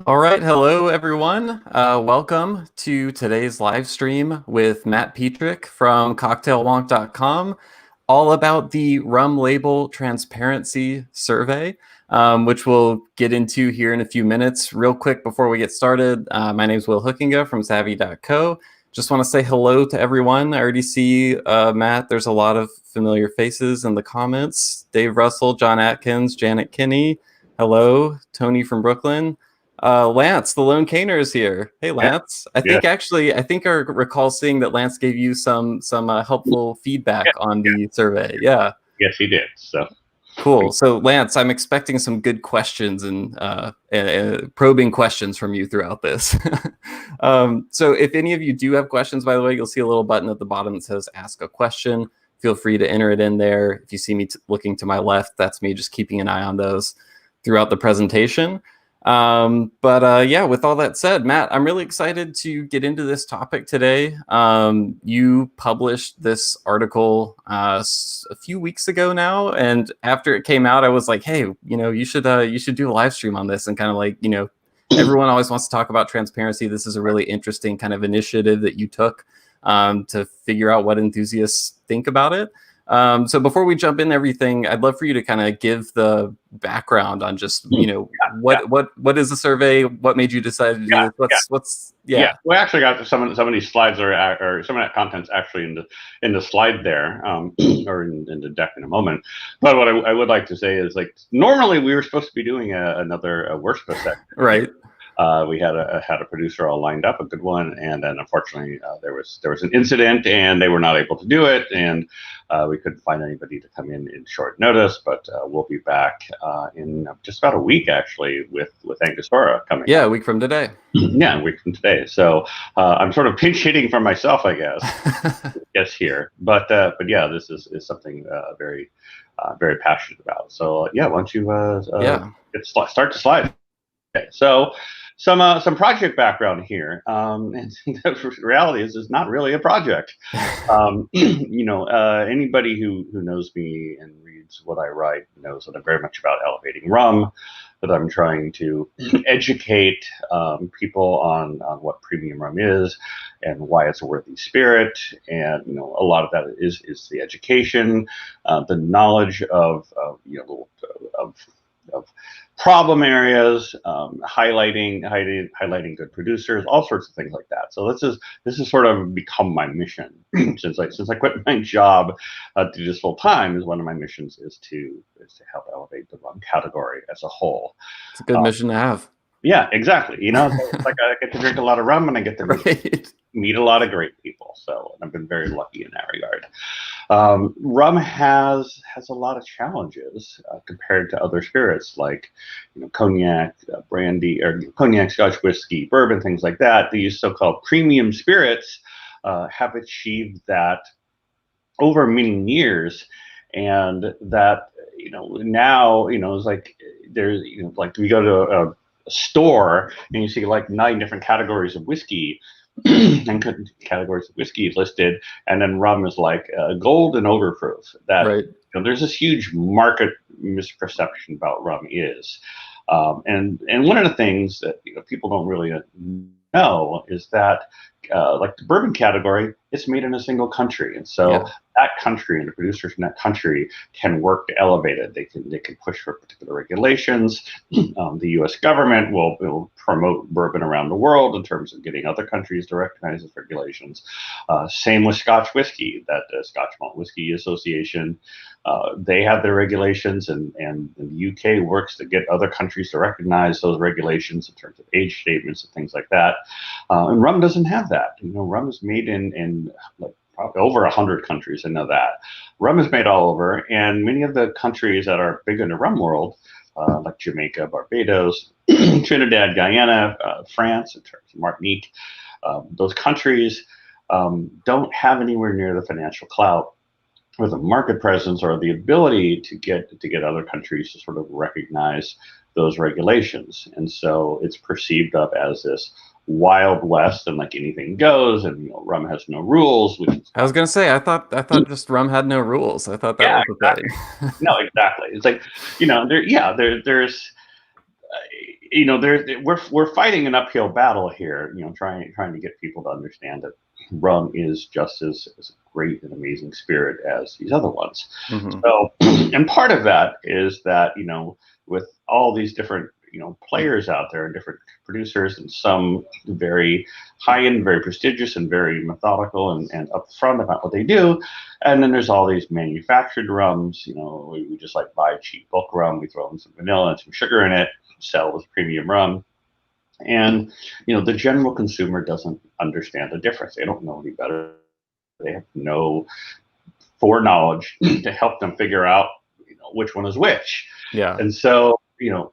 All right, hello everyone. Welcome to today's live stream with Matt Pietrek from cocktailwonk.com, all about the rum label transparency survey, which we'll get into here in a few minutes. Real quick before we get started, my name is Will Hookinga from Savvy.co. Just want to say hello to everyone. I already see, Matt, there's a lot of familiar faces in the comments. Dave Russell, John Atkins, Janet Kinney. Hello, Tony from Brooklyn. Lance, the Lone Caner is here. Hey, Yeah, Lance. I yeah, think actually, I think I recall seeing that Lance gave you some helpful feedback yeah, on yeah. the survey. Yeah, Yes, he did. So, cool. So, Lance, I'm expecting some good questions and probing questions from you throughout this. So, if any of you do have questions, by the way, you'll see a little button at the bottom that says "Ask a Question." Feel free to enter it in there. If you see me looking to my left, that's me just keeping an eye on those throughout the presentation. But yeah, with all that said, Matt, I'm really excited to get into this topic today. You published this article a few weeks ago now, and after it came out, I was like, hey, you should do a live stream on this, and kind of like, everyone always wants to talk about transparency. This is a really interesting kind of initiative that you took to figure out what enthusiasts think about it. So before we jump in everything, I'd love for you to kind of give the background on just, yeah, what is the survey? What made you decide to do yeah, this? yeah, What's yeah. yeah, We actually got some of these slides or some of that content's actually in the slide there, or in the deck in a moment. But what I would like to say is, like, normally we were supposed to be doing another WordPress section here. right. We had a producer all lined up, a good one, and then unfortunately there was an incident, and they were not able to do it, and we couldn't find anybody to come in short notice. But we'll be back in just about a week, actually, with Angostura coming Yeah, up. a week from today. Yeah, a week from today. So I'm sort of pinch hitting for myself, I guess here. But yeah, this is something very passionate about. So yeah, why don't you Yeah. start the slide? Okay, so some project background here. And the reality is, it's not really a project. Anybody who knows me and reads what I write knows that I'm very much about elevating rum, that I'm trying to educate people on what premium rum is and why it's a worthy spirit. And a lot of that is the education, the knowledge of problem areas, highlighting good producers, all sorts of things like that. So this has sort of become my mission since I quit my job to do this full time. Is one of my missions is to help elevate the rum category as a whole. It's a good mission to have. Yeah, exactly. It's like I get to drink a lot of rum, and I get to Right. meet a lot of great people. So I've been very lucky in that regard. Rum has a lot of challenges compared to other spirits like cognac, brandy, or cognac, Scotch whiskey, bourbon, things like that. These so-called premium spirits have achieved that over many years, and that now it's like there's like we go to a store and you see like 9 different categories of whiskey and categories of whiskey listed, and then rum is like gold and overproof. That Right. there's this huge market misperception about rum is, and one of the things that people don't really know is that like the bourbon category, it's made in a single country, and so Yeah. that country and the producers from that country can work to elevate it. They can push for particular regulations. The U.S. government will promote bourbon around the world in terms of getting other countries to recognize its regulations. Same with Scotch whiskey. That Scotch Malt Whiskey Association, they have their regulations, and the UK works to get other countries to recognize those regulations in terms of age statements and things like that. And rum doesn't have that. Rum is made in like probably over 100 countries. I know that rum is made all over, and many of the countries that are big in the rum world, like Jamaica, Barbados, Trinidad, Guyana, France, in terms of Martinique, those countries don't have anywhere near the financial clout or the market presence or the ability to get other countries to sort of recognize those regulations, and so it's perceived of as this wild west and like anything goes, and rum has no rules, which is I was gonna say, I thought just rum had no rules. I thought that yeah, was the exactly. thing. No, exactly. It's like there's we're fighting an uphill battle here, trying to get people to understand that rum is just as great and amazing spirit as these other ones. Mm-hmm. So, and part of that is that, with all these different, players out there and different producers, and some very high-end, very prestigious, and very methodical and upfront about what they do. And then there's all these manufactured rums. We just like buy cheap bulk rum, we throw in some vanilla and some sugar in it, sell as premium rum. And, the general consumer doesn't understand the difference. They don't know any better. They have no foreknowledge to help them figure out, which one is which. Yeah. And so,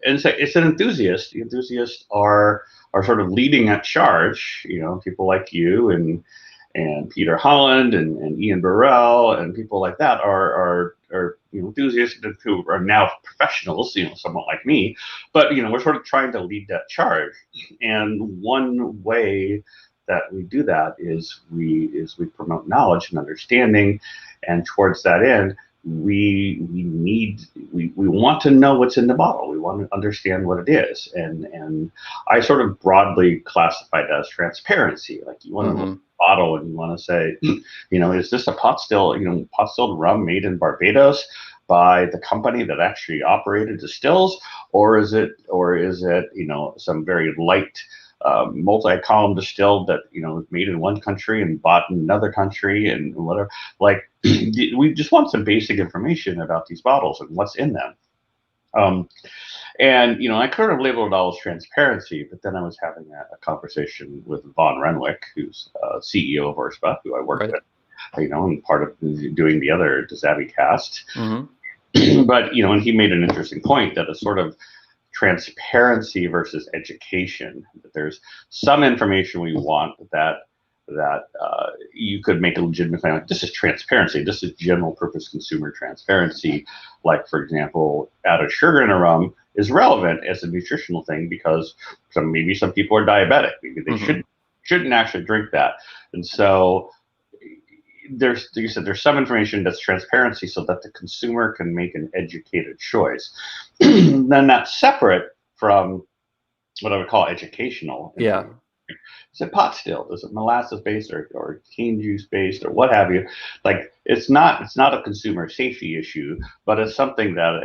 and so it's an enthusiast. The enthusiasts are sort of leading that charge. People like you and Peter Holland and Ian Burrell and people like that are enthusiasts who are now professionals, somewhat like me. But we're sort of trying to lead that charge. And one way that we do that is we promote knowledge and understanding, and towards that end, we want to know what's in the bottle. We want to understand what it is, and I sort of broadly classify that as transparency. Like, you want to look at the bottle and you want to say, is this a pot stilled rum made in Barbados by the company that actually operated distills, or is it some very light multi-column distilled that was made in one country and bought in another country and whatever. Like, we just want some basic information about these bottles and what's in them. And I kind of labeled it all as transparency, but then I was having a conversation with Von Renwick, who's CEO of Orspa, who I worked with, and part of doing the other Disabi cast. Mm-hmm. But and he made an interesting point that a sort of transparency versus education. That there's some information we want that you could make a legitimate claim, like, this is transparency. This is general purpose consumer transparency. Like, for example, added sugar in a rum is relevant as a nutritional thing because maybe some people are diabetic. Maybe they shouldn't actually drink that. And so there's some information that's transparency so that the consumer can make an educated choice. Then that's separate from what I would call educational. Yeah. Is it pot stilled? Is it molasses based or cane juice based or what have you? Like, it's not a consumer safety issue, but it's something that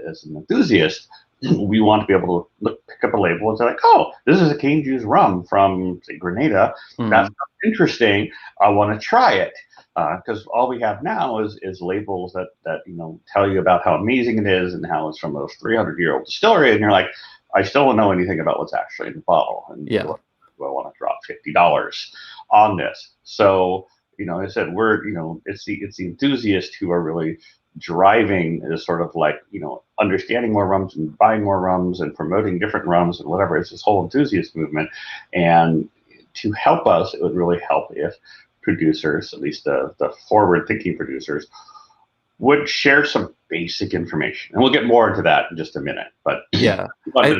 as an enthusiast, we want to be able to pick up a label and say, like, oh, this is a cane juice rum from, say, Grenada. That's interesting. I want to try it. Because all we have now is labels that tell you about how amazing it is and how it's from a 300-year-old distillery, and you're like, I still don't know anything about what's actually in the bottle, and do I want to drop $50 on this? So I said it's the enthusiasts who are really driving this sort of like understanding more rums and buying more rums and promoting different rums and whatever. It's this whole enthusiast movement, and to help us, it would really help if producers, at least the forward-thinking producers, would share some basic information, and we'll get more into that in just a minute. But yeah, I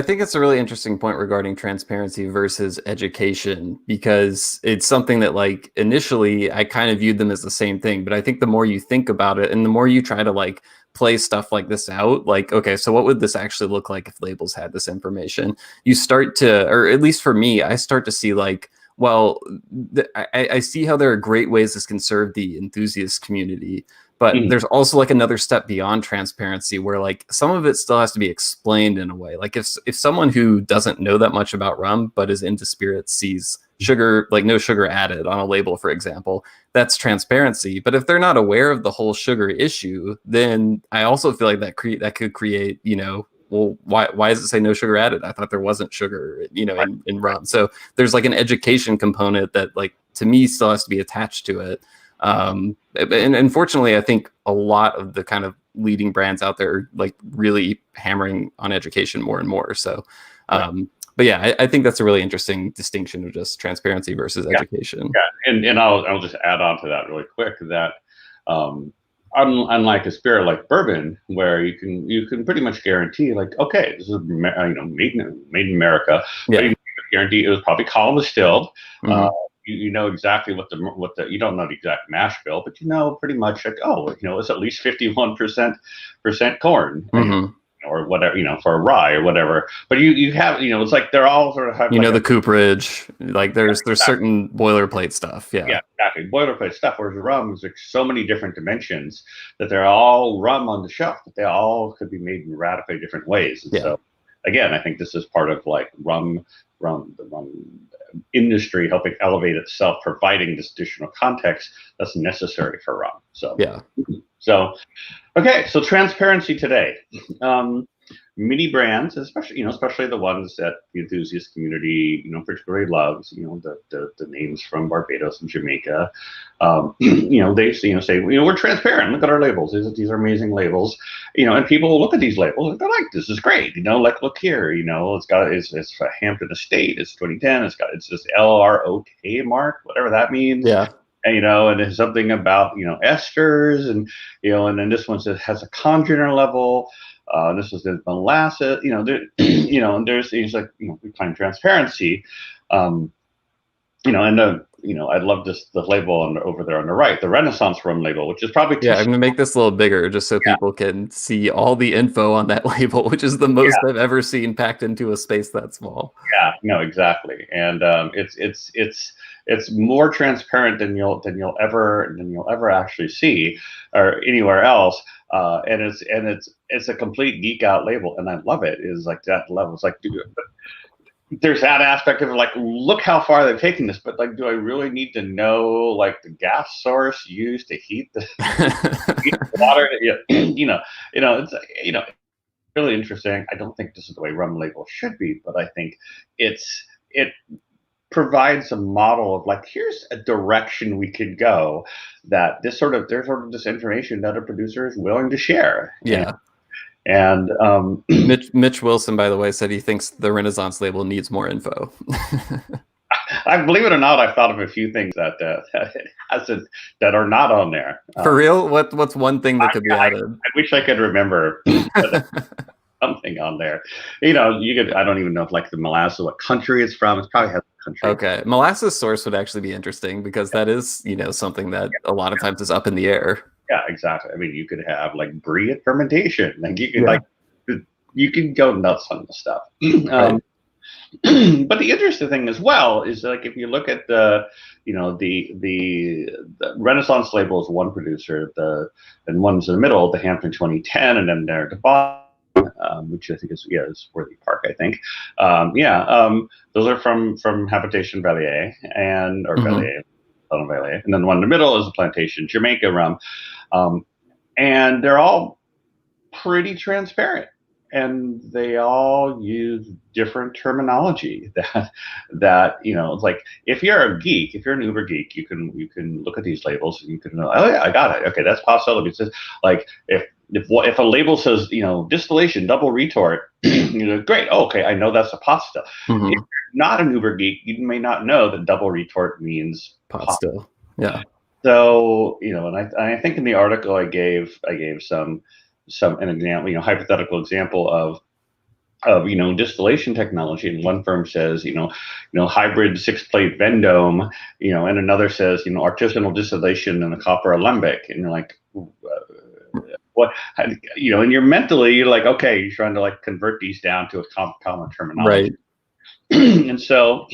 think it's a really interesting point regarding transparency versus education, because it's something that, like, initially I kind of viewed them as the same thing, but I think the more you think about it and the more you try to like play stuff like this out, like, okay, so what would this actually look like if labels had this information? You start to, or at least for me, I start to see like, well, I see how there are great ways this can serve the enthusiast community, but there's also like another step beyond transparency where like some of it still has to be explained in a way. Like if someone who doesn't know that much about rum but is into spirits sees sugar, like no sugar added on a label, for example, that's transparency. But if they're not aware of the whole sugar issue, then I also feel like that could create, well, why does it say no sugar added? I thought there wasn't sugar, in rum. So there's like an education component that, like, to me still has to be attached to it. And unfortunately, I think a lot of the kind of leading brands out there are like really hammering on education more and more. So, but yeah, I think that's a really interesting distinction of just transparency versus education. Yeah, and I'll just add on to that really quick that unlike a spirit like bourbon, where you can pretty much guarantee, like, okay, this is made in America, but you can guarantee it was probably column distilled. You know exactly what the you don't know the exact mash bill, but pretty much like, it's at least 51% corn, or whatever, for a rye or whatever. But you have, it's like they're all sort of have the cooperage, like there's certain boilerplate stuff. Yeah, exactly. Boilerplate stuff. Whereas rum is like so many different dimensions that they're all rum on the shelf, but they all could be made in radically different ways. And so, again, I think this is part of like the rum industry helping elevate itself, providing this additional context that's necessary for rum. So okay, so transparency today. Many brands, especially the ones that the enthusiast community, particularly loves, the names from Barbados and Jamaica, they say, we're transparent. Look at our labels. These are amazing labels, and people will look at these labels and they're like, this is great. Like, look here, it's a Hampton Estate. It's 2010. It's this LROK mark, whatever that means. Yeah. And there's something about, esters and then this one says has a congener level. This was the molasses, and there's things like, we claim transparency, and I love the label over there on the right, the Renaissance rum label, which is probably I'm going to make this a little bigger just so people can see all the info on that label, which is the most I've ever seen packed into a space that small. Yeah, no, exactly, and it's more transparent than you'll ever actually see or anywhere else. And it's a complete geek out label, and I love it. Is like that level. It's like, there's that aspect of it, like, look how far they've taken this, but like, do I really need to know like the gas source used to heat the, heat the water? It's really interesting. I don't think this is the way rum label should be, but I think it provides a model of like, here's a direction we could go, that there's sort of this information that a producer is willing to share. Yeah. And Mitch Wilson, by the way, said he thinks the Renaissance label needs more info. I believe it or not, I've thought of a few things that that are not on there. For real? What's one thing that could be added? I wish I could remember something on there. You could. I don't even know if like the molasses, what country it's from. It probably has a country. Okay, molasses source would actually be interesting because that is something that a lot of times is up in the air. Yeah, exactly. I mean, you could have like brie at fermentation. Like you could you can go nuts on the stuff. Right. But the interesting thing as well is like, if you look at the Renaissance label is one producer, and one's in the middle, the Hampton 2010, and then there at the bottom, which I think is Worthy Park, I think. Those are from Habitation Valier Valier. And then the one in the middle is the Plantation Jamaica rum, and they're all pretty transparent, and they all use different terminology. That it's like, if you're a geek, if you're an uber geek, you can look at these labels and you can know, oh yeah, I got it. Okay, that's pot still. It says like, if a label says distillation double retort, great. Oh, okay, I know that's a pot still. Mm-hmm. If you're not an uber geek, you may not know that double retort means pot still. Yeah. So and I think in the article I gave an example, hypothetical example of distillation technology, and one firm says hybrid 6-plate Vendome, and another says artisanal distillation in a copper alembic, and you're like, what, and you're mentally like, okay, you're trying to like convert these down to a common terminology, right? and so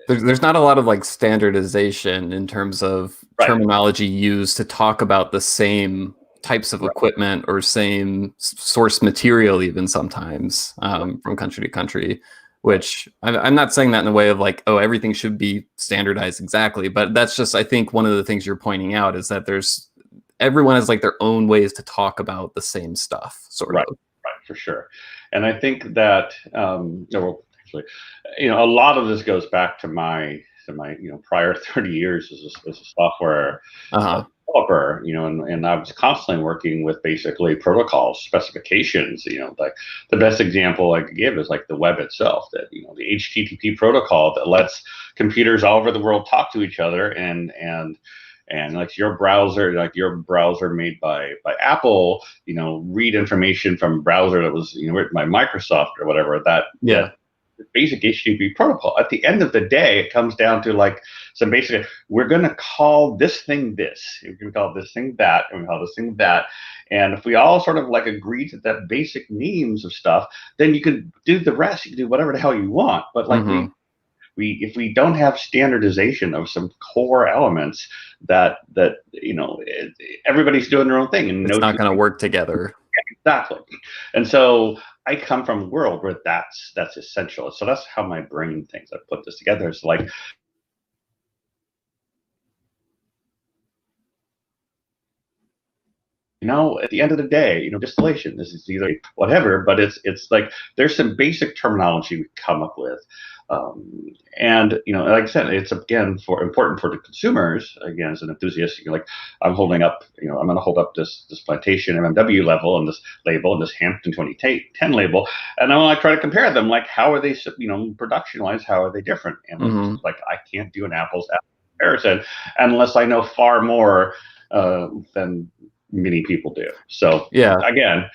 there's not a lot of like standardization in terms of terminology used to talk about the same types of equipment or same source material, even sometimes from country to country, which I'm not saying that in a way of like, oh, everything should be standardized exactly, but that's just, I think one of the things you're pointing out is that everyone has like their own ways to talk about the same stuff, sort of. Right, for sure. And I think that a lot of this goes back to my prior 30 years as a software developer, and I was constantly working with basically protocols, specifications. Like the best example I could give is like the web itself, that the HTTP protocol that lets computers all over the world talk to each other, and like your browser made by Apple, read information from a browser that was written by Microsoft or whatever. basic HTTP protocol. At the end of the day, it comes down to like some basic, we're going to call this thing this, we're going to call this thing that, and we call this thing that. And if we all sort of like agree to that basic names of stuff, then you can do the rest. You can do whatever the hell you want. But like if we don't have standardization of some core elements that everybody's doing their own thing, and it's not going to work together. Exactly. And so I come from a world where that's essential. So that's how my brain thinks. I put this together. It's like, at the end of the day, distillation, this is either whatever, but it's like there's some basic terminology we come up with. And like I said, it's again important for the consumers. Again, as an enthusiast, like I'm holding up, I'm going to hold up this plantation MMW level and this label and this Hampton 2010 label, and I want to try to compare them. Like, how are they, production wise? How are they different? And it's like I can't do an apples to comparison unless I know far more than many people do. So again,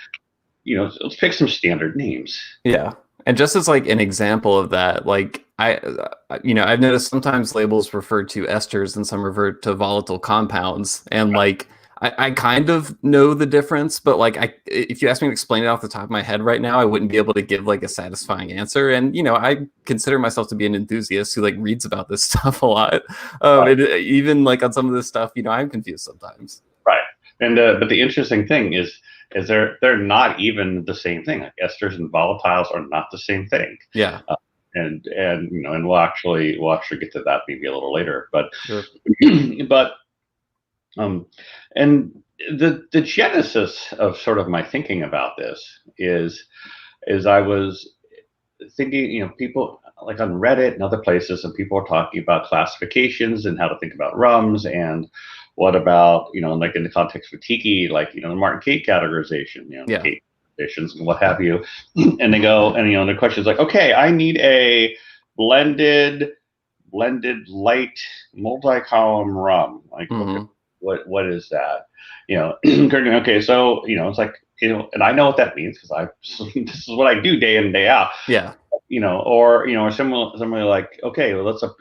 let's pick some standard names. Yeah. And just as like an example of that, like I've noticed sometimes labels refer to esters and some revert to volatile compounds. And like, I kind of know the difference, but like if you ask me to explain it off the top of my head right now, I wouldn't be able to give like a satisfying answer. And, I consider myself to be an enthusiast who like reads about this stuff a lot. Even like on some of this stuff, I'm confused sometimes. Right. And but the interesting thing is they're not even the same thing. Like esters and volatiles are not the same thing. Yeah. And we'll actually get to that maybe a little later. But sure. And the genesis of sort of my thinking about this is I was thinking, people like on Reddit and other places, and people are talking about classifications and how to think about rums, and what about, like in the context of tiki, like, the Martin Cate categorization, Cate conditions and what have you. And they go, and, the question is like, okay, I need a blended light multi-column rum. Like, okay, what is that? Okay, so, it's like, and I know what that means because this is what I do day in and day out. Yeah. Or similarly like, okay, well, that's a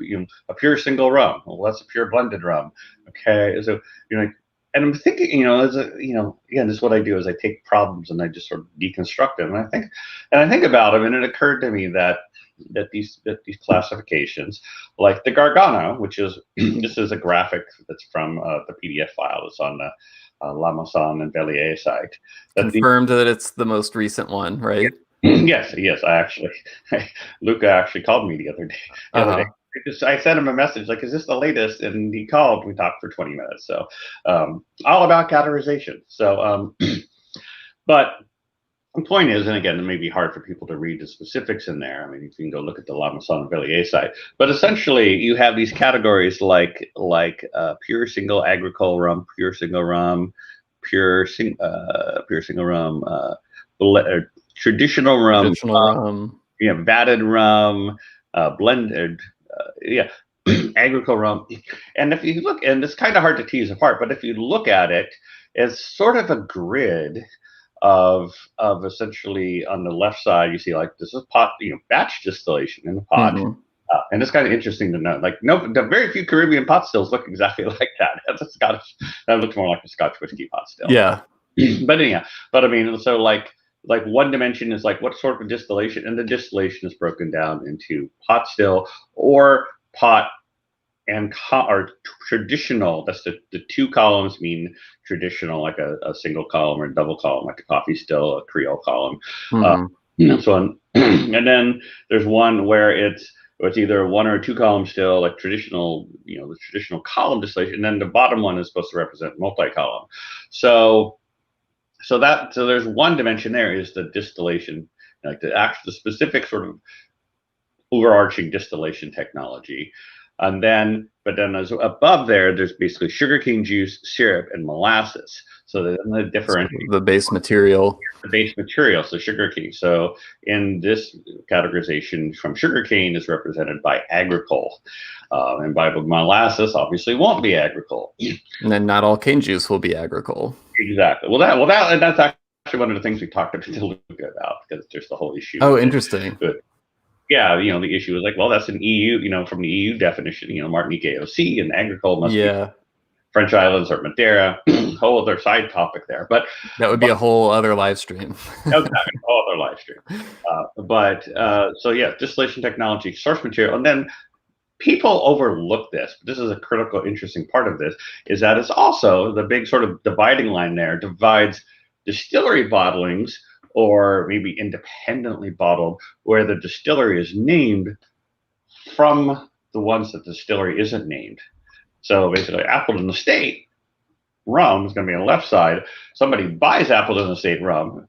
pure single rum. Well, that's a pure blended rum. Okay, so and I'm thinking, again, this is what I do is I take problems and I just sort of deconstruct them, and I think about them, and it occurred to me that these classifications, like the Gargano, which is this is a graphic that's from the PDF file that's on the Lamasan and Bellier site. Confirmed that it's the most recent one, right? Yes. Luca actually called me the other day. I sent him a message like, "Is this the latest?" And he called. We talked for 20 minutes. So, all about categorization. So, but the point is, and again, it may be hard for people to read the specifics in there. I mean, you can go look at the Lamasan and Bellier site. But essentially, you have these categories like pure single agricole rum, pure single rum, pure single rum, traditional rum, vatted rum, blended, agricole rum. And if you look, and it's kind of hard to tease apart, but if you look at it, it's sort of a grid of essentially on the left side, you see like this is pot, batch distillation in the pot. And it's kind of interesting to note, like the very few Caribbean pot stills look exactly like that. That's a Scottish, that looks more like a Scotch whiskey pot still. Yeah. But anyhow, I mean, so like one dimension is like what sort of distillation, and the distillation is broken down into pot still or pot and or traditional. That's the two columns mean traditional, like a single column or a double column, like a coffee still, a Creole column. So on, and then there's one where it's either one or two column still, like traditional, the traditional column distillation, and then the bottom one is supposed to represent multi-column. So there's one dimension there is the distillation, like the specific sort of overarching distillation technology. And then, as above there's basically sugarcane juice, syrup, and molasses. So the different the base material. The base material, so sugarcane. So in this categorization, from sugarcane is represented by agricole, and by molasses obviously won't be agricole. And then not all cane juice will be agricole. Exactly. And that's actually one of the things we talked to Luca about, because there's the whole issue. Oh, interesting. Yeah, the issue is like, well, that's an EU, from the EU definition, Martinique AOC and agricole must be Yeah, French islands or Madeira, whole other side topic there. that would be a whole other live stream. Exactly, whole other live stream. So yeah, distillation technology, source material, and then people overlook this. This is a critical, interesting part of this, is that it's also the big sort of dividing line there, divides distillery bottlings or maybe independently bottled, where the distillery is named from the ones that the distillery isn't named. So basically, Appleton Estate rum is going to be on the left side. Somebody buys Appleton Estate rum,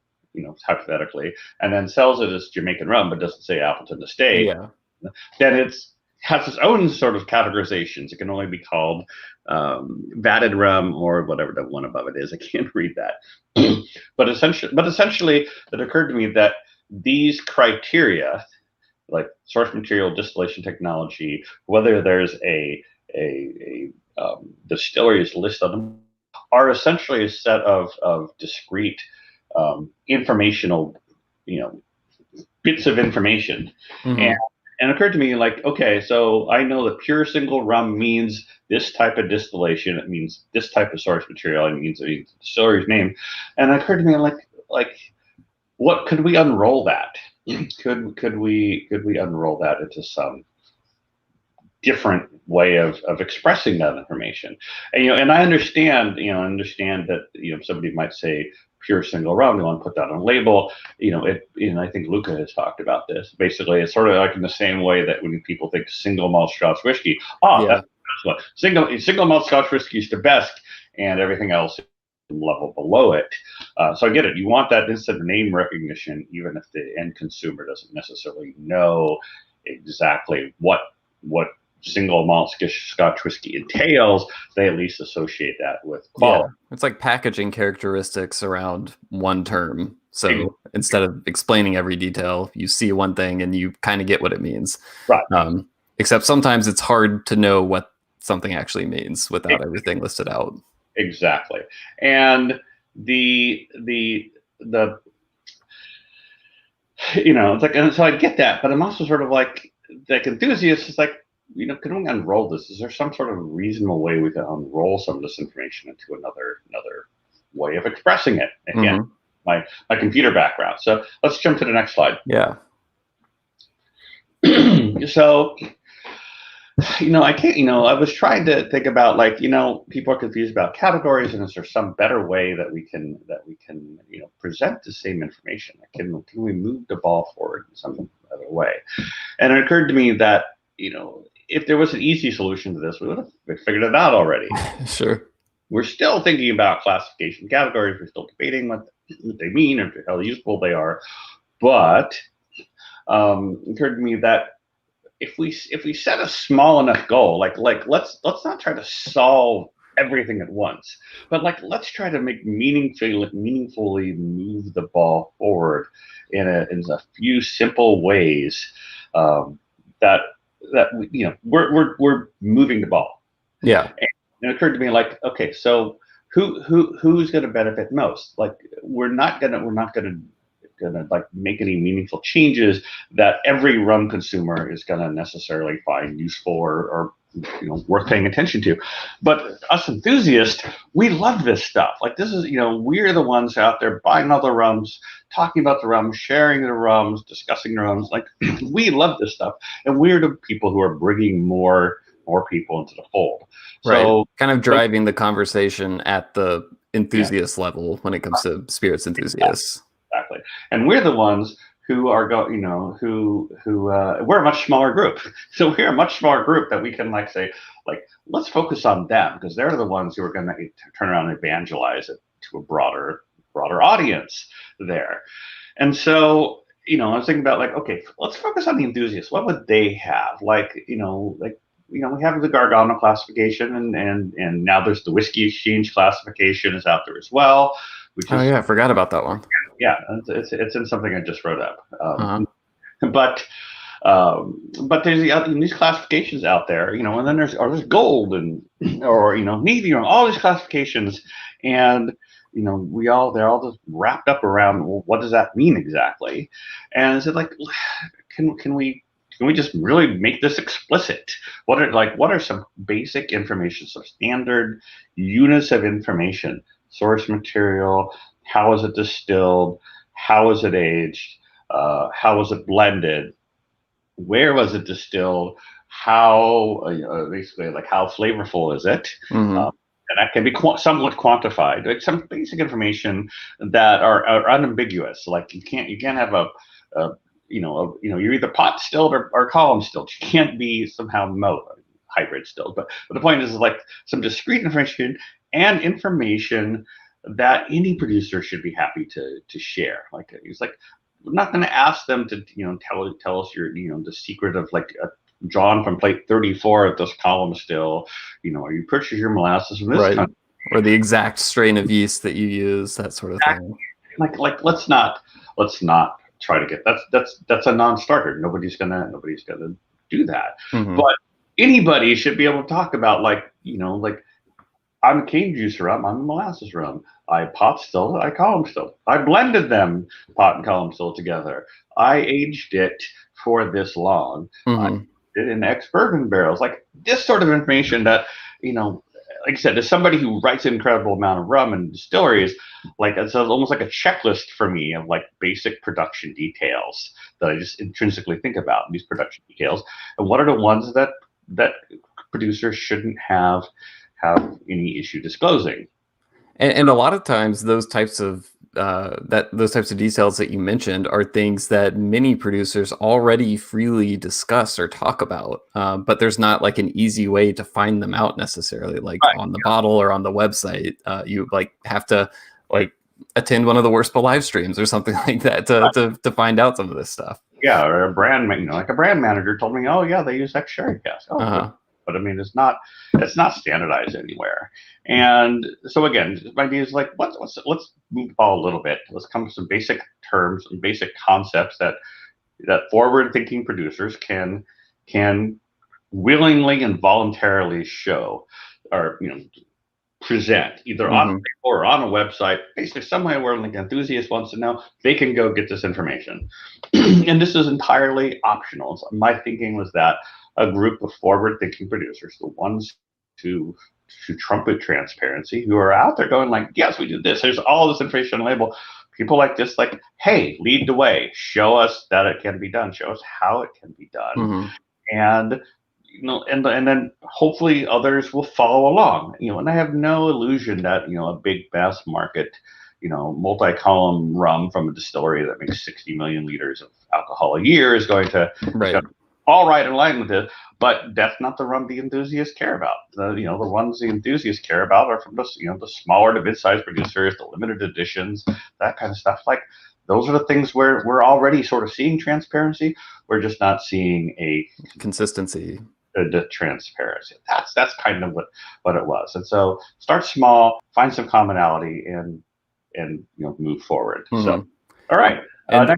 hypothetically, and then sells it as Jamaican rum, but doesn't say Appleton Estate. Yeah. Then it's has its own sort of categorizations. It can only be called vatted rum or whatever the one above it is. I can't read that. but essentially, it occurred to me that these criteria, like source material, distillation technology, whether there's a distillery's list of them, are essentially a set of discrete informational, bits of information. Mm-hmm. And it occurred to me, like, okay, so I know that pure single rum means this type of distillation. It means this type of source material. It means the distillery's name. And it occurred to me, like, what could we unroll that? Could we unroll that into some different way of expressing that information? And I understand that somebody might say pure single rum, they want to put that on a label. I think Luca has talked about this. Basically, it's sort of like in the same way that when people think single malt Scotch whiskey, that's what single malt Scotch whiskey is the best, and everything else is level below it. So I get it. You want that instant name recognition, even if the end consumer doesn't necessarily know exactly what single malt Scotch whiskey entails. They at least associate that with quality. Yeah, it's like packaging characteristics around one term. So instead of explaining every detail, you see one thing and you kind of get what it means. Right. Except sometimes it's hard to know what something actually means without everything listed out. Exactly. And it's like, and so I get that, but I'm also sort of like enthusiast. Is like, can we unroll this? Is there some sort of reasonable way we can unroll some of this information into another way of expressing it? Again, my computer background. So let's jump to the next slide. Yeah. So, I can't, I was trying to think about, like, people are confused about categories, and is there some better way that we can present the same information? Like, can we move the ball forward in some other way? And it occurred to me that, if there was an easy solution to this, we would have figured it out already. Sure. We're still thinking about classification categories. We're still debating what they mean or how useful they are. But it occurred to me that if we set a small enough goal, like let's not try to solve everything at once, but let's try to make meaningfully move the ball forward in a few simple ways that we're moving the ball. Yeah. And it occurred to me, like, okay, so who's going to benefit most? Like, we're not gonna like make any meaningful changes that every rum consumer is gonna necessarily find useful or worth paying attention to. But us enthusiasts, we love this stuff. Like, this is, we're the ones out there buying all the rums, talking about the rums, sharing the rums, discussing the rums. Like, we love this stuff, and we're the people who are bringing more people into the fold. Right. So, kind of driving the conversation at the enthusiast level when it comes to spirits enthusiasts. Exactly. And we're the ones who are we're a much smaller group. So we're a much smaller group that we can say, let's focus on them, because they're the ones who are going to turn around and evangelize it to a broader audience there. And so, I was thinking about, okay, let's focus on the enthusiasts. What would they have? We have the Gargano classification, and now there's the Whiskey Exchange classification is out there as well. I forgot about that one. Yeah, it's in something I just wrote up. But there's these classifications out there, and then there's gold and medium, all these classifications, and they're all just wrapped up around, well, what does that mean exactly? And is it like, can we can we just really make this explicit? What are some basic information, so standard units of information, source material, how is it distilled, how is it aged, how was it blended, where was it distilled, how basically like how flavorful is it, and that can be somewhat quantified, like some basic information that are unambiguous. Like you can't have you're either pot distilled or column distilled. You can't be somehow hybrid distilled. But the point is like some discrete information and information that any producer should be happy to share. Like it's like, we're not going to ask them to tell us the secret of like John from plate 34 of this column still, or you purchase your molasses from this country, or the exact strain of yeast that you use, that sort of thing. Like let's not try to get that's a non-starter. Nobody's gonna do that. But anybody should be able to talk about like I'm a cane juice rum, I'm a molasses rum. I pot distilled, I column distilled. I blended them, pot and column distilled together. I aged it for this long. I did it in ex-bourbon barrels. Like this sort of information that, like I said, as somebody who writes an incredible amount of rum and distilleries, like it's almost like a checklist for me of like basic production details that I just intrinsically think about, these production details. And what are the ones that producers shouldn't have any issue disclosing. And a lot of times those types of details that you mentioned are things that many producers already freely discuss or talk about, but there's not like an easy way to find them out necessarily, like on the bottle or on the website. You like have to like attend one of the WORSPA live streams or something like that to find out some of this stuff. Yeah, or a brand, like a brand manager told me, oh yeah, they use X sherry cask. But I mean, it's not standardized anywhere. And so again, my idea is like, let's move the ball a little bit. Let's come to some basic terms and basic concepts that forward-thinking producers can willingly and voluntarily show, or present either on a paper or on a website, basically somewhere where like an enthusiast wants to know, they can go get this information. And this is entirely optional. So my thinking was that a group of forward-thinking producers, the ones to trumpet transparency, who are out there going like, yes, we did this. There's all this information on the label. People like this, like, hey, lead the way. Show us that it can be done. Show us how it can be done. And and then hopefully others will follow along. And I have no illusion that a big mass market, multi-column rum from a distillery that makes 60 million liters of alcohol a year is going to all right in line with it, but that's not the rum the enthusiasts care about. The ones the enthusiasts care about are from the smaller to mid-sized producers, the limited editions, that kind of stuff. Like those are the things where we're already sort of seeing transparency. We're just not seeing a consistency. The transparency. That's kind of what it was. And so start small, find some commonality, and move forward. So all right. Next one.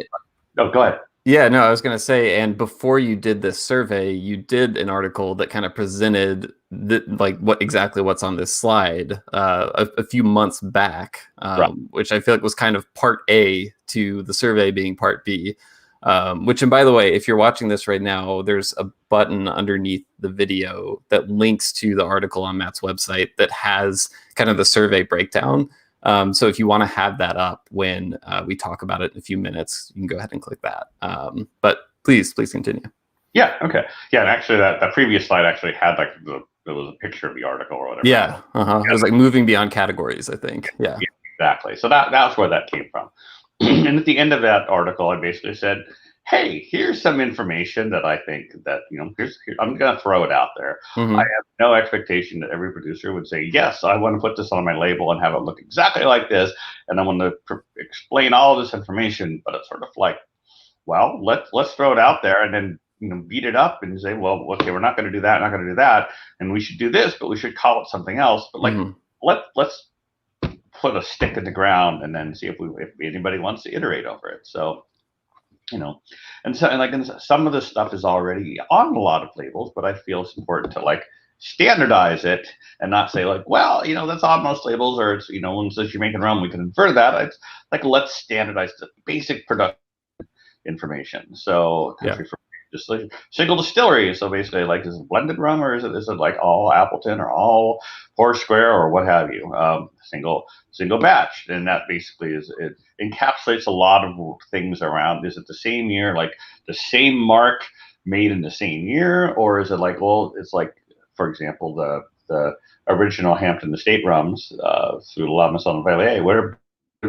Oh, go ahead. Yeah, no, I was going to say, and before you did this survey, you did an article that kind of presented what's on this slide a few months back, which I feel like was kind of part A to the survey being part B. Which, and by the way, if you're watching this right now, there's a button underneath the video that links to the article on Matt's website that has kind of the survey breakdown. So if you want to have that up when we talk about it in a few minutes, you can go ahead and click that. But please continue. Yeah. Okay. Yeah. And actually, that previous slide actually had like there was a picture of the article or whatever. Yeah. It was like moving beyond categories, I think. Yeah. Exactly. So that's where that came from. And at the end of that article, I basically said, hey, here's some information that I think that, I'm going to throw it out there. I have no expectation that every producer would say, yes, I want to put this on my label and have it look exactly like this. And I want to explain all this information. But it's sort of like, well, let's throw it out there and then, beat it up and say, well, okay, we're not going to do that, not going to do that. And we should do this, but we should call it something else. But like, let's put a stick in the ground and then see if anybody wants to iterate over it. So, and some of this stuff is already on a lot of labels, but I feel it's important to like standardize it and not say like, well, that's on most labels, or it's, when it says you're making rum, we can infer that. It's like, let's standardize the basic production information. So country distillation. Single distillery. So basically, like, is it blended rum, or is it like all Appleton or all Foursquare or what have you? Single batch, and that basically it encapsulates a lot of things around. Is it the same year, like the same mark made in the same year, or is it like, well, it's like, for example, the original Hampton Estate rums through La Maison Vallée, what are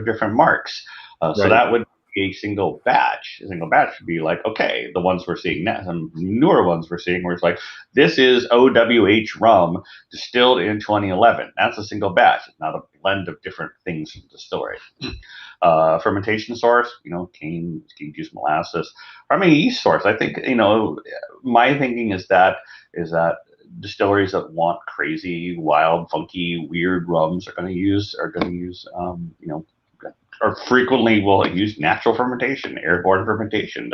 different marks? So that would be a single batch. A single batch would be like, okay, the ones we're seeing now, some newer ones we're seeing, where it's like, this is OWH rum distilled in 2011. That's a single batch. It's not a blend of different things from the distillery. Fermentation source, cane juice, molasses. Or, I mean, yeast source. I think, my thinking is that distilleries that want crazy, wild, funky, weird rums are going to use, or frequently will use natural fermentation, airborne fermentation.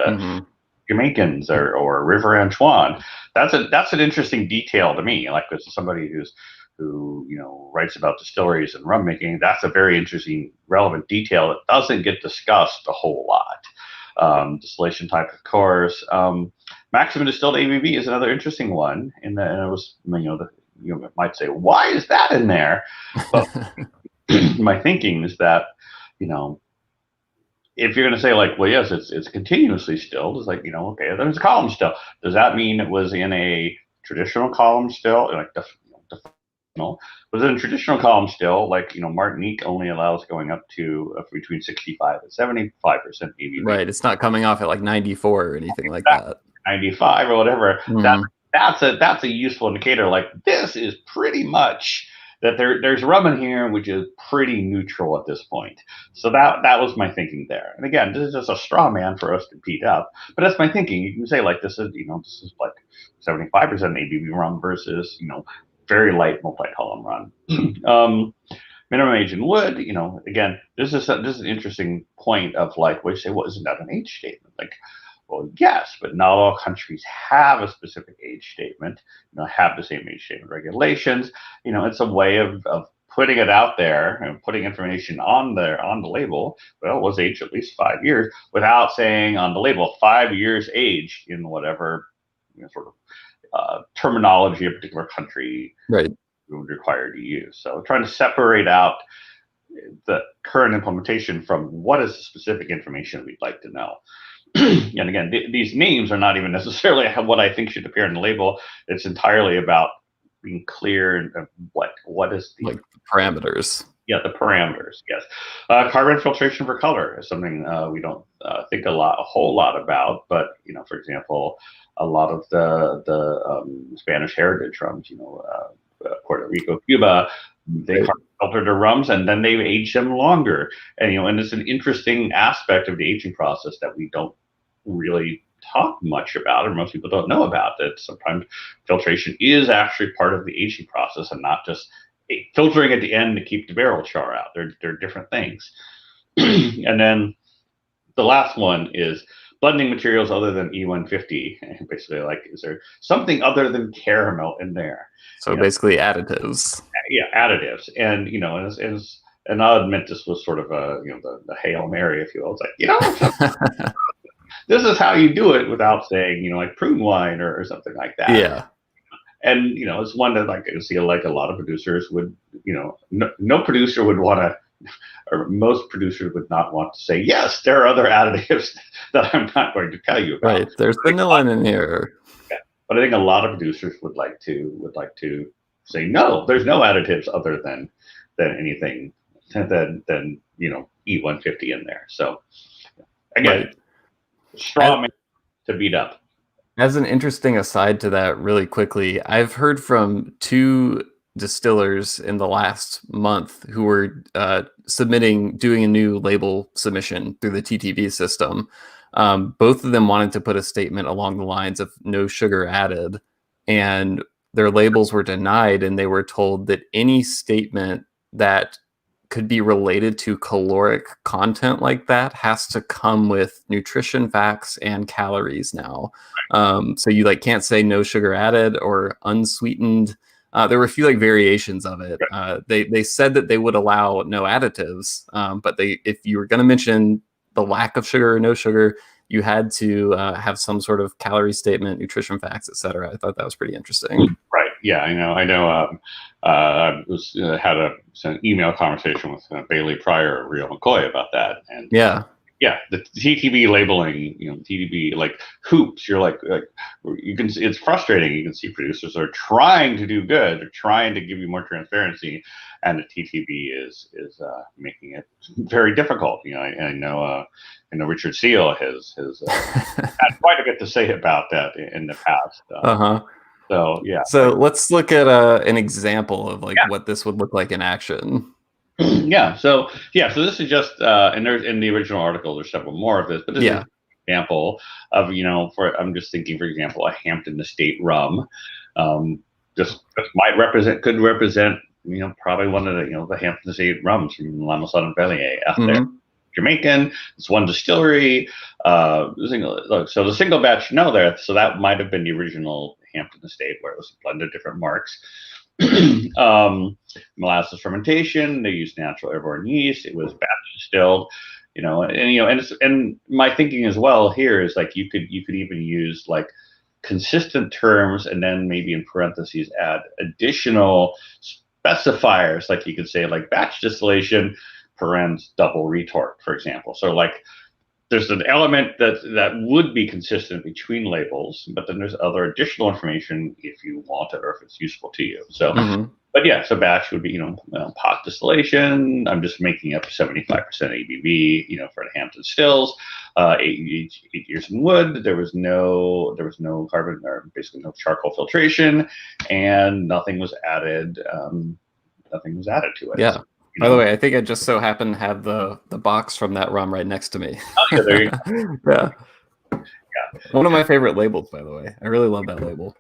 Jamaicans or River Antoine. That's an interesting detail to me. Like, as somebody who writes about distilleries and rum making, that's a very interesting, relevant detail that doesn't get discussed a whole lot. Distillation type, of course. Maximum distilled ABV is another interesting one, and it was, you might say, why is that in there? But my thinking is that, if you're going to say, like, well, yes, it's continuously stilled, it's like, okay, there's a column still. Does that mean it was in a traditional column still, like was it a traditional column still? Like, Martinique only allows going up to between 65 and 75% ABV. Right, it's not coming off at like 94 or anything like that. 95 or whatever. That's a useful indicator. Like, this is pretty much that there's rum in here which is pretty neutral at this point. So that was my thinking there. And again, this is just a straw man for us to beat up, but that's my thinking. You can say, like, this is like 75% ABV rum versus very light multi-column rum. Minimum age in wood, again, this is an interesting point of, like, we say, well, isn't that an age statement? Like, well, yes, but not all countries have a specific age statement, have the same age statement regulations. It's a way of putting it out there and putting information on the label. Well, it was aged at least 5 years, without saying on the label 5 years aged in whatever sort of terminology a particular country would require to use. So trying to separate out the current implementation from what is the specific information we'd like to know. And again, these names are not even necessarily what I think should appear in the label. It's entirely about being clear and what is the, like, the parameters. Yeah, the parameters. Yes, carbon filtration for color is something we don't think a whole lot about. But for example, a lot of the Spanish heritage rums, Puerto Rico, Cuba, they carbon filter their rums and then they age them longer. And and it's an interesting aspect of the aging process that we don't really talk much about, or most people don't know about. That sometimes filtration is actually part of the aging process and not just filtering at the end to keep the barrel char out. They're different things. And then the last one is blending materials other than E150. Basically, like, is there something other than caramel in there? So basically additives. Yeah, additives. And and I'll admit this was sort of a the Hail Mary, if you will. It's like, this is how you do it without saying like prune wine or something like that. Yeah. And it's one that, like, I see, like, a lot of producers would, no producer would want to, or most producers would not want to say, yes, there are other additives that I'm not going to tell you about. Right, there's vanilla in here. Yeah. But I think a lot of producers would like to say, no, there's no additives other than anything than E150 in there. So again, straw man to beat up. As an interesting aside to that, really quickly, I've heard from 2 distillers in the last month who were doing a new label submission through the TTV system. Both of them wanted to put a statement along the lines of no sugar added, and their labels were denied, and they were told that any statement that could be related to caloric content like that has to come with nutrition facts and calories now. So you can't say no sugar added or unsweetened. There were a few variations of it. They said that they would allow no additives, but if you were going to mention the lack of sugar or no sugar, you had to have some sort of calorie statement, nutrition facts, etc. I thought that was pretty interesting. Right. Yeah, I know. I had an email conversation with Bailey Pryor, Real McCoy about that, and Yeah. Yeah, the TTB labeling, TTB like hoops. You're like you can. It's frustrating. You can see producers are trying to do good. They're trying to give you more transparency, and the TTB is making it very difficult. I know Richard Seal has had quite a bit to say about that in the past. So yeah. So let's look at an example of what this would look like in action. So this is just and there's in the original article there's several more of this, but this is an example of I'm just thinking, for example, a Hampton Estate rum, just could represent probably one of the Hampton Estate rums from Lamason Velier out there. Jamaican. It's one distillery. So the single batch there, so that might have been the original Hampton Estate, where it was a blend of different marks. Molasses fermentation. They used natural airborne yeast. It was batch distilled, and my thinking as well here is you could even use consistent terms and then maybe in parentheses add additional specifiers, you could say batch distillation, parens double retort, for example. So there's an element that would be consistent between labels, but then there's other additional information if you want it or if it's useful to you. So, but yeah, so batch would be, pot distillation. I'm just making up 75% ABV, for the Hampton stills, 8 years in wood. There was no carbon, or basically no charcoal filtration, and nothing was added. Nothing was added to it. Yeah. By the way, I think I just so happen to have the box from that rum right next to me. Oh, yeah, there you go. Yeah. One of my favorite labels, by the way. I really love that label.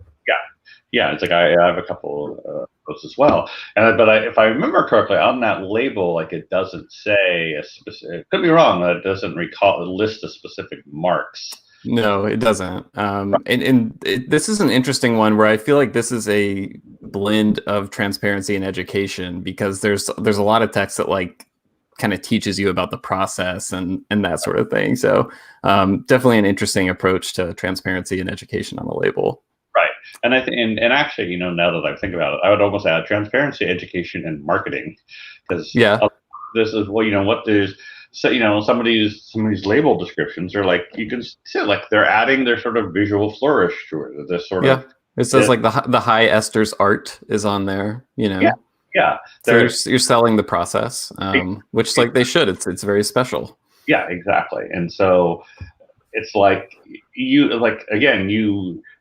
Yeah. It's I have a couple of those as well. If I remember correctly, on that label, it doesn't say a specific. Could be wrong. It doesn't list the specific marks. No, it doesn't. This is an interesting one where I feel like this is a blend of transparency and education, because there's a lot of text that kind of teaches you about the process and that sort of thing. So definitely an interesting approach to transparency and education on the label. Right. And I think, and actually, now that I think about it, I would almost add transparency, education, and marketing, because this is what there's. So some of these label descriptions are you can see they're adding their sort of visual flourish to it. This sort of it says the high esters art is on there. Yeah. So you're selling the process, which they should. It's very special. Yeah, exactly. And so it's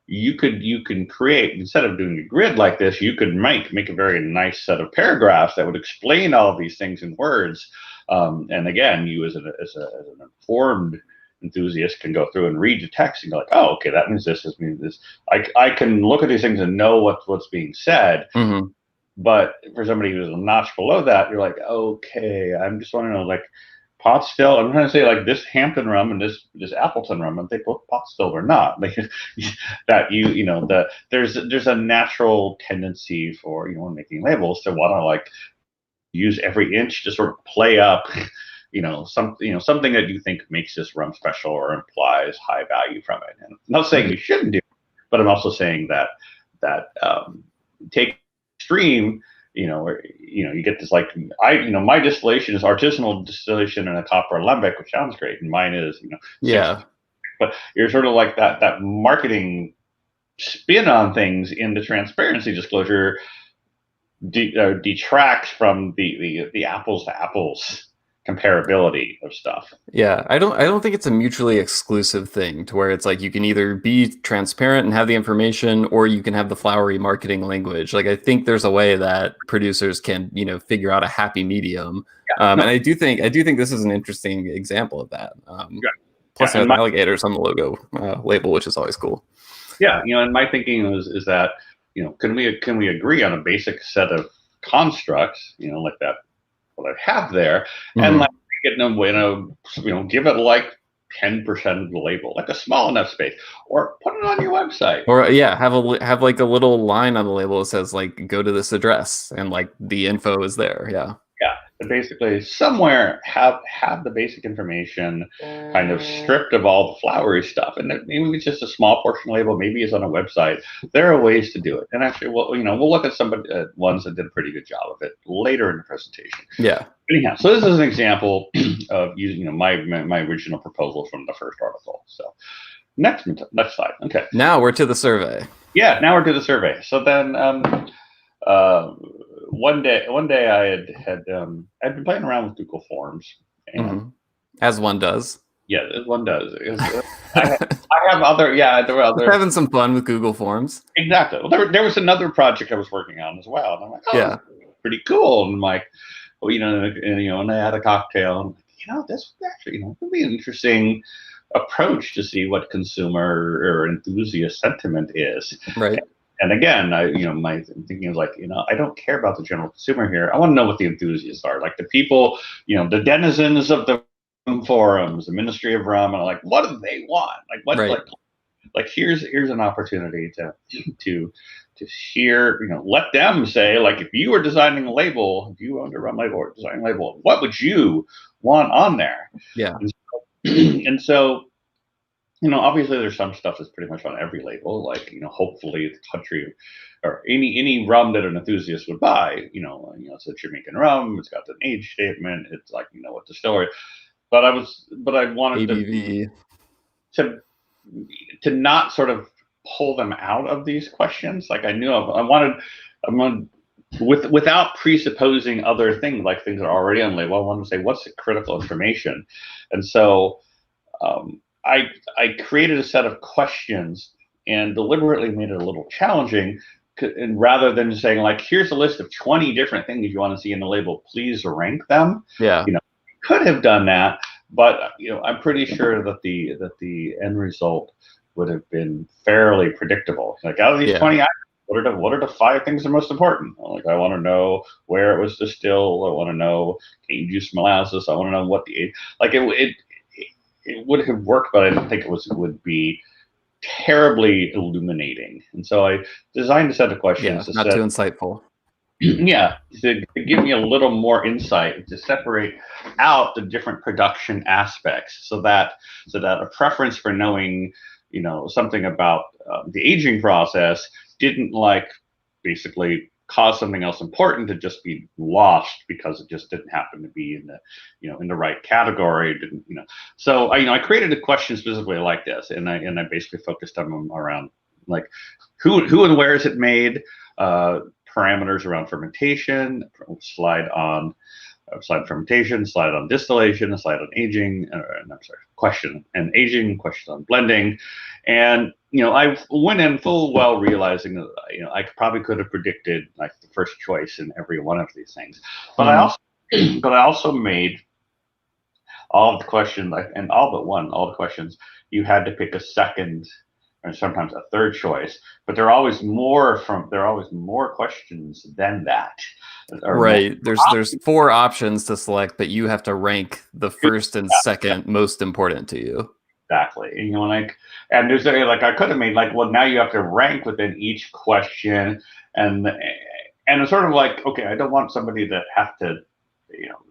you can create, instead of doing a grid like this, you could make a very nice set of paragraphs that would explain all of these things in words. And again, you as an informed enthusiast can go through and read the text and go oh, okay, that means this means this. I can look at these things and know what's being said. But for somebody who's a notch below that, you're okay, I'm just want to know pot still. I'm trying to say this Hampton rum and this Appleton rum, and they both pot still or not. That there's a natural tendency for making labels to want to use every inch to sort of play up, something that you think makes this rum special or implies high value from it. And I'm not saying you shouldn't do it, but I'm also saying that take extreme, where you get this my distillation is artisanal distillation in a copper alembic, which sounds great, and mine is but you're sort of that marketing spin on things in the transparency disclosure. Detracts from the apples to apples comparability of stuff. Yeah, I don't think it's a mutually exclusive thing to where it's you can either be transparent and have the information, or you can have the flowery marketing language. I think there's a way that producers can figure out a happy medium. And I do think this is an interesting example of that. Plus, it has alligators on the logo label, which is always cool. Yeah, and my thinking is that. Can we agree on a basic set of constructs, that what I have there, and get give it 10% of the label, a small enough space, or put it on your website, or have a little line on the label that says go to this address, and the info is there. Yeah. basically somewhere have the basic information kind of stripped of all the flowery stuff, and maybe it's just a small portion label, maybe it's on a website. There are ways to do it, and actually, we'll look at some ones that did a pretty good job of it later in the presentation. Yeah. Anyhow, so this is an example of using my original proposal from the first article. So next slide. Okay. Now we're to the survey. Yeah, now we're to the survey. So then one day I had been playing around with Google Forms, and as one does. Yeah, one does. I have other. Yeah, there were other. Having some fun with Google Forms. Exactly. Well, there was another project I was working on as well, and I'm like, oh, yeah, pretty cool. And I'm like, well, and I had a cocktail. And, this would actually, would be an interesting approach to see what consumer or enthusiast sentiment is. Right. And again, my thinking is like, I don't care about the general consumer here. I want to know what the enthusiasts are, like the people, the denizens of the forums, the Ministry of Rum, and like, what do they want? Like, what, right. like here's an opportunity to hear, let them say, like, if you were designing a label, if you owned a rum label or designing a label, what would you want on there? Yeah. And so, obviously there's some stuff that's pretty much on every label, like, hopefully the country or any rum that an enthusiast would buy, it's a Jamaican rum, it's got an age statement, it's like, what distillery. But I wanted ABV. to not sort of pull them out of these questions. Like I wanted without presupposing other things, like things that are already on label. I wanted to say, what's the critical information? And so I created a set of questions and deliberately made it a little challenging. And rather than saying, like, here's a list of 20 different things you want to see in the label, please rank them. Yeah. Could have done that, but I'm pretty sure that the end result would have been fairly predictable. Like, out of these 20 items, what are the 5 things that are most important? Like, I want to know where it was distilled. I want to know cane juice molasses. I want to know what the age. Like, it would have worked, but I didn't think it would be terribly illuminating. And so I designed a set of questions. Yeah, not too insightful. Yeah, to give me a little more insight, to separate out the different production aspects, so that a preference for knowing, something about the aging process didn't basically cause something else important to just be lost because it just didn't happen to be in the in the right category. So I created a question specifically like this, and I basically focused on them around like who and where is it made. Parameters around fermentation, slide on fermentation, slide on distillation, slide on aging, question and aging, question on blending. And, I went in full well realizing that, I probably could have predicted like the first choice in every one of these things. But I also made all of the questions, and all but one, all the questions, you had to pick a second and sometimes a third choice, but there are always more questions than that. Right. There's 4 options to select, but you have to rank the first and second most important to you. Exactly. And there's I could have made well, now you have to rank within each question, and it's sort of like, okay, I don't want somebody that have to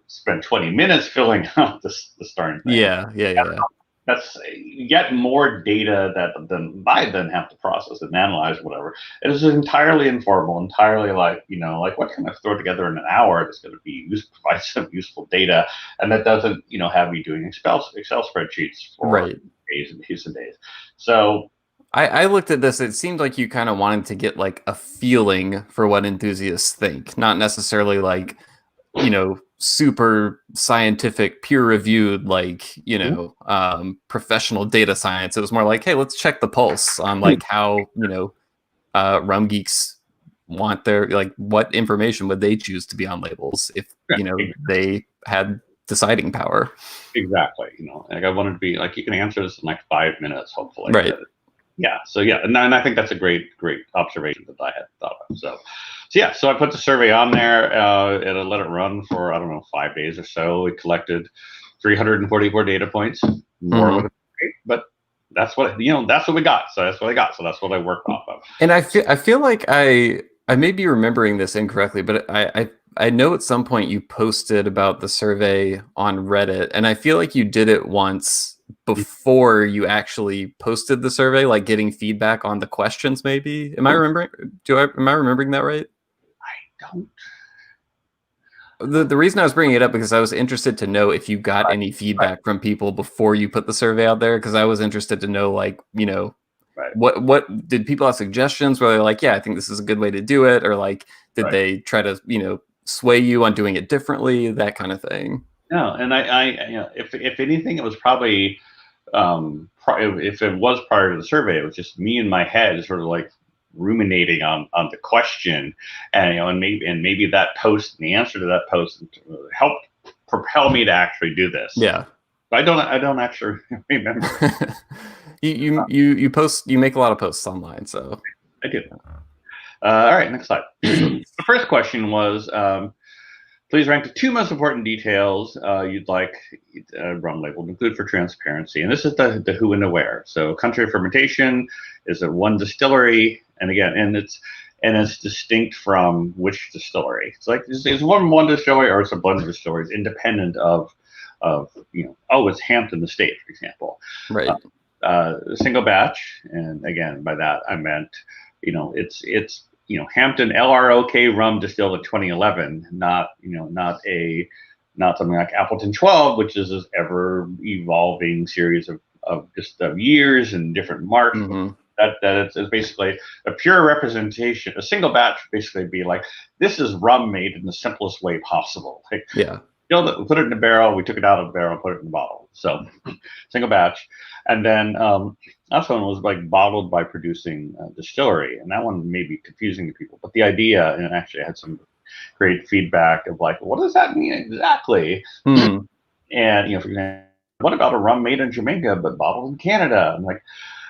spend 20 minutes filling out the starting thing. Yeah. That's yet more data than I then have to process and analyze, whatever. It is entirely informal, entirely what can I throw together in an hour that's going to provide some useful data, and that doesn't have me doing Excel spreadsheets for days and days and days. So I looked at this. It seemed like you kind of wanted to get like a feeling for what enthusiasts think, not necessarily like super scientific, peer-reviewed, professional data science. It was more like, hey, let's check the pulse on like how rum geeks want their what information would they choose to be on labels if they had deciding power. Exactly. I wanted to be like, you can answer this in like 5 minutes, hopefully. Right. So and I think that's a great observation that I had thought of. So I put the survey on there and I let it run for 5 days or so. We collected 344 data points, more but that's what we got. So that's what I got. So that's what I worked off of. And I feel like I may be remembering this incorrectly, but I I know at some point you posted about the survey on Reddit, and I feel like you did it once before you actually posted the survey, like getting feedback on the questions. Maybe am I remembering? Am I remembering that right? Don't. The reason I was bringing it up because I was interested to know if you got any feedback from people before you put the survey out there, because I was interested to know, like, Right. what did people have suggestions? Were they like, yeah, I think this is a good way to do it, or like, did they try to sway you on doing it differently, that kind of thing? No, and if anything, it was probably if it was prior to the survey, it was just me in my head, sort of like ruminating on the question, and maybe that post and the answer to that post helped propel me to actually do this. Yeah. But I don't actually remember. You post, you make a lot of posts online, so I do. All right, next slide. The first question was, please rank the 2 most important details you'd like rum label to include for transparency. And this is the who and the where. So country of fermentation is a one distillery, and again, it's distinct from which distillery. It's like it's one distillery, or it's a blend of distilleries, independent of it's Hampton Estate, for example. Right. Single batch, and again, by that I meant it's Hampton LROK rum distilled in 2011, not something like Appleton 12, which is this ever evolving series of years and different marks. Mm-hmm. That it's basically a pure representation. A single batch basically be like, this is rum made in the simplest way possible. Like, yeah. Put it in a barrel. We took it out of the barrel, put it in the bottle. So, single batch, and then that one was like bottled by producing distillery, and that one may be confusing to people. But the idea, and actually I had some great feedback of like, what does that mean exactly? Hmm. And for example, what about a rum made in Jamaica but bottled in Canada? I'm like,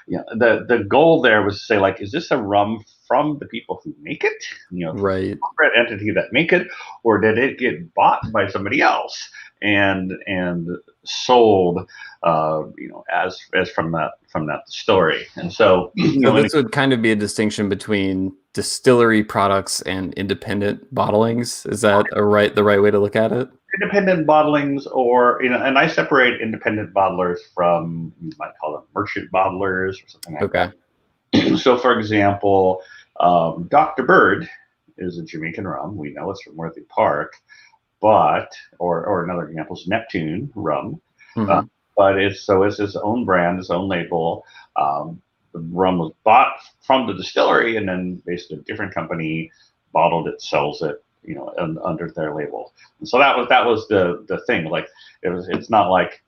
the goal there was to say, like, is this a rum from the people who make it, right, the corporate entity that make it, or did it get bought by somebody else and sold, as from that distillery? And so, so this would kind of be a distinction between distillery products and independent bottlings. Is that the right way to look at it? Independent bottlings, or and I separate independent bottlers from, you might call them merchant bottlers or something like that. So, for example, Dr. Bird is a Jamaican rum. We know it's from Worthy Park, but or another example is Neptune rum. Mm-hmm. But it's his own brand, his own label. The rum was bought from the distillery, and then basically a different company bottled it, sells it, under their label. And so that was the thing. Like, it's not like,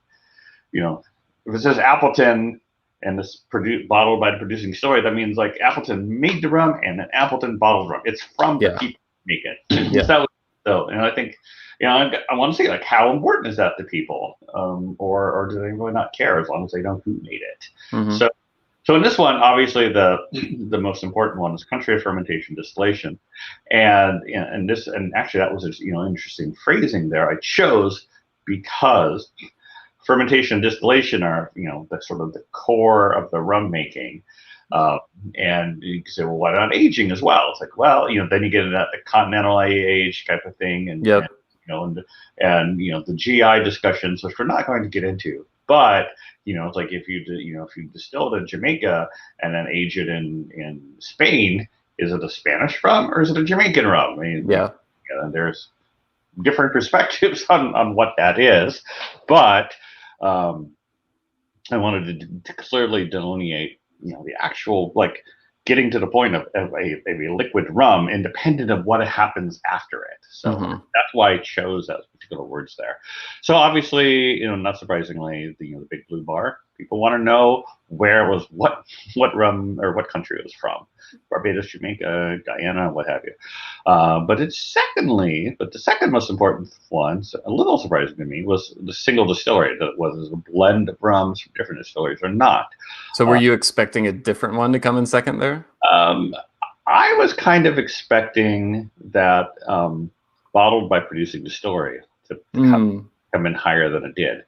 if it says Appleton and it's bottled by the producing distillery, that means like Appleton made the rum and then Appleton bottled rum. It's from the people who make it. Yeah. So, and I think, I want to say, like, how important is that to people, or do they really not care as long as they know who made it? Mm-hmm. So in this one, obviously the most important one is country of fermentation distillation, and actually that was interesting phrasing there I chose, because fermentation and distillation are the sort of the core of the rum making, and you can say, well, why not aging as well? It's like, well, then you get into the continental age type of thing, and the GI discussions, which we're not going to get into, but it's like if you distilled in Jamaica and then age it in Spain, is it a Spanish rum or is it a Jamaican rum? I mean, there's different perspectives on what that is, but I wanted to clearly delineate, the actual, like, getting to the point of a liquid rum, independent of what happens after it. So that's why I chose those particular words there. So obviously, not surprisingly, the big blue bar. People want to know where it was, what rum or what country it was from. Barbados, Jamaica, Guyana, what have you. But the second most important one, a little surprising to me, was the single distillery. That was a blend of rums from different distilleries or not. So were you expecting a different one to come in second there? I was kind of expecting that bottled by producing distillery to come in higher than it did.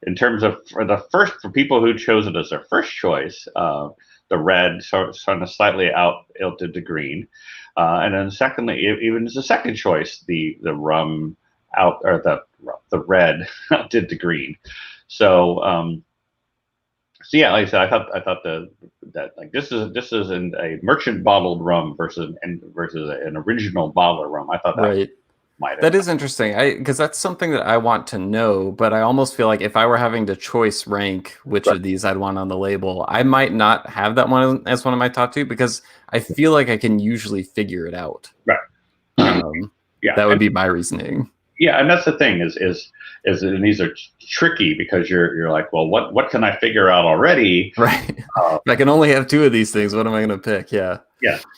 In terms of for people who chose it as their first choice, the the red sort of slightly tilted to green, and then secondly, even as a second choice, the rum out or the red tilted to green. So so yeah, like I said, I thought that like this is a merchant bottled rum versus an original bottler rum. I thought that Right. might have That is interesting. Because that's something that I want to know, but I almost feel like if I were having to choice rank which right. of these I'd want on the label, I might not have that one as one of my top two because I feel like I can usually figure it out. Right. Yeah, That would be my reasoning. yeah, and that's the thing is and these are tricky because you're like, well, what can I figure out already? Right. If I can only have two of these things, what am I going to pick? Yeah.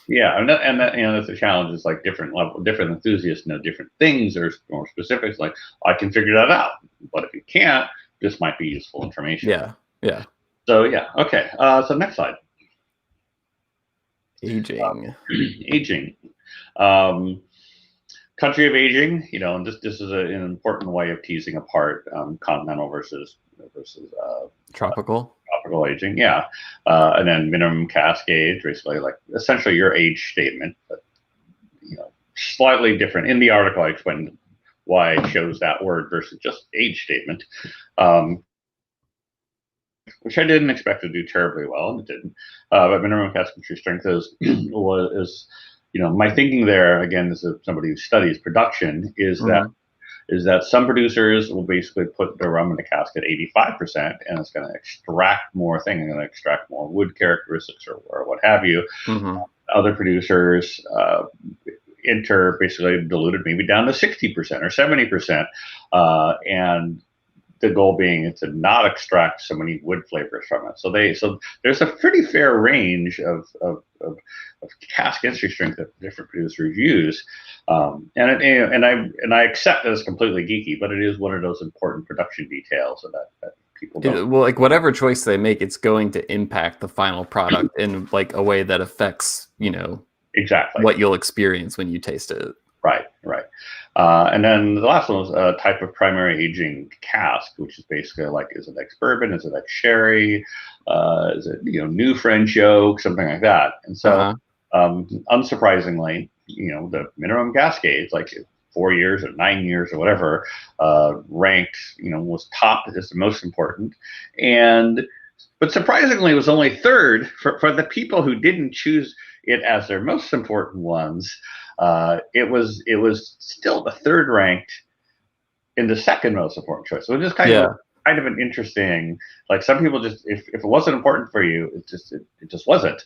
Yeah, and that, that's the challenge. Is like different enthusiasts know different things or more specifics. Like I can figure that out, but if you can't, this might be useful information. Yeah. So yeah, okay. So next slide. Aging. Aging. Country of aging. And this is an important way of teasing apart continental versus Tropical. Tropical aging, yeah, and then minimum cask age, basically like essentially your age statement, but slightly different. In the article, I explained why I chose that word versus just age statement, which I didn't expect to do terribly well, and it didn't. But minimum cask entry strength is my thinking there again as somebody who studies production is that some producers will basically put the rum in the cask at 85%, and it's going to extract more things, and going to extract more wood characteristics or what have you. Mm-hmm. Other producers enter basically diluted maybe down to 60% or 70%, and the goal being to not extract so many wood flavors from it. So there's a pretty fair range of cask entry strength that different producers use, and I accept that it's completely geeky, but it is one of those important production details that people don't. Well, like whatever choice they make, it's going to impact the final product in like a way that affects exactly what you'll experience when you taste it. Right. And then the last one was a type of primary aging cask, which is basically like, is it ex-bourbon? Is it ex-sherry? Is it, new French oak? Something like that. And so, unsurprisingly, the minimum cask age, like 4 years or 9 years or whatever, ranked, was top as the most important. But surprisingly, it was only third for the people who didn't choose it as their most important ones. It was still the third ranked in the second most important choice. So it just kind of an interesting, like some people just, if it wasn't important for you, it just wasn't.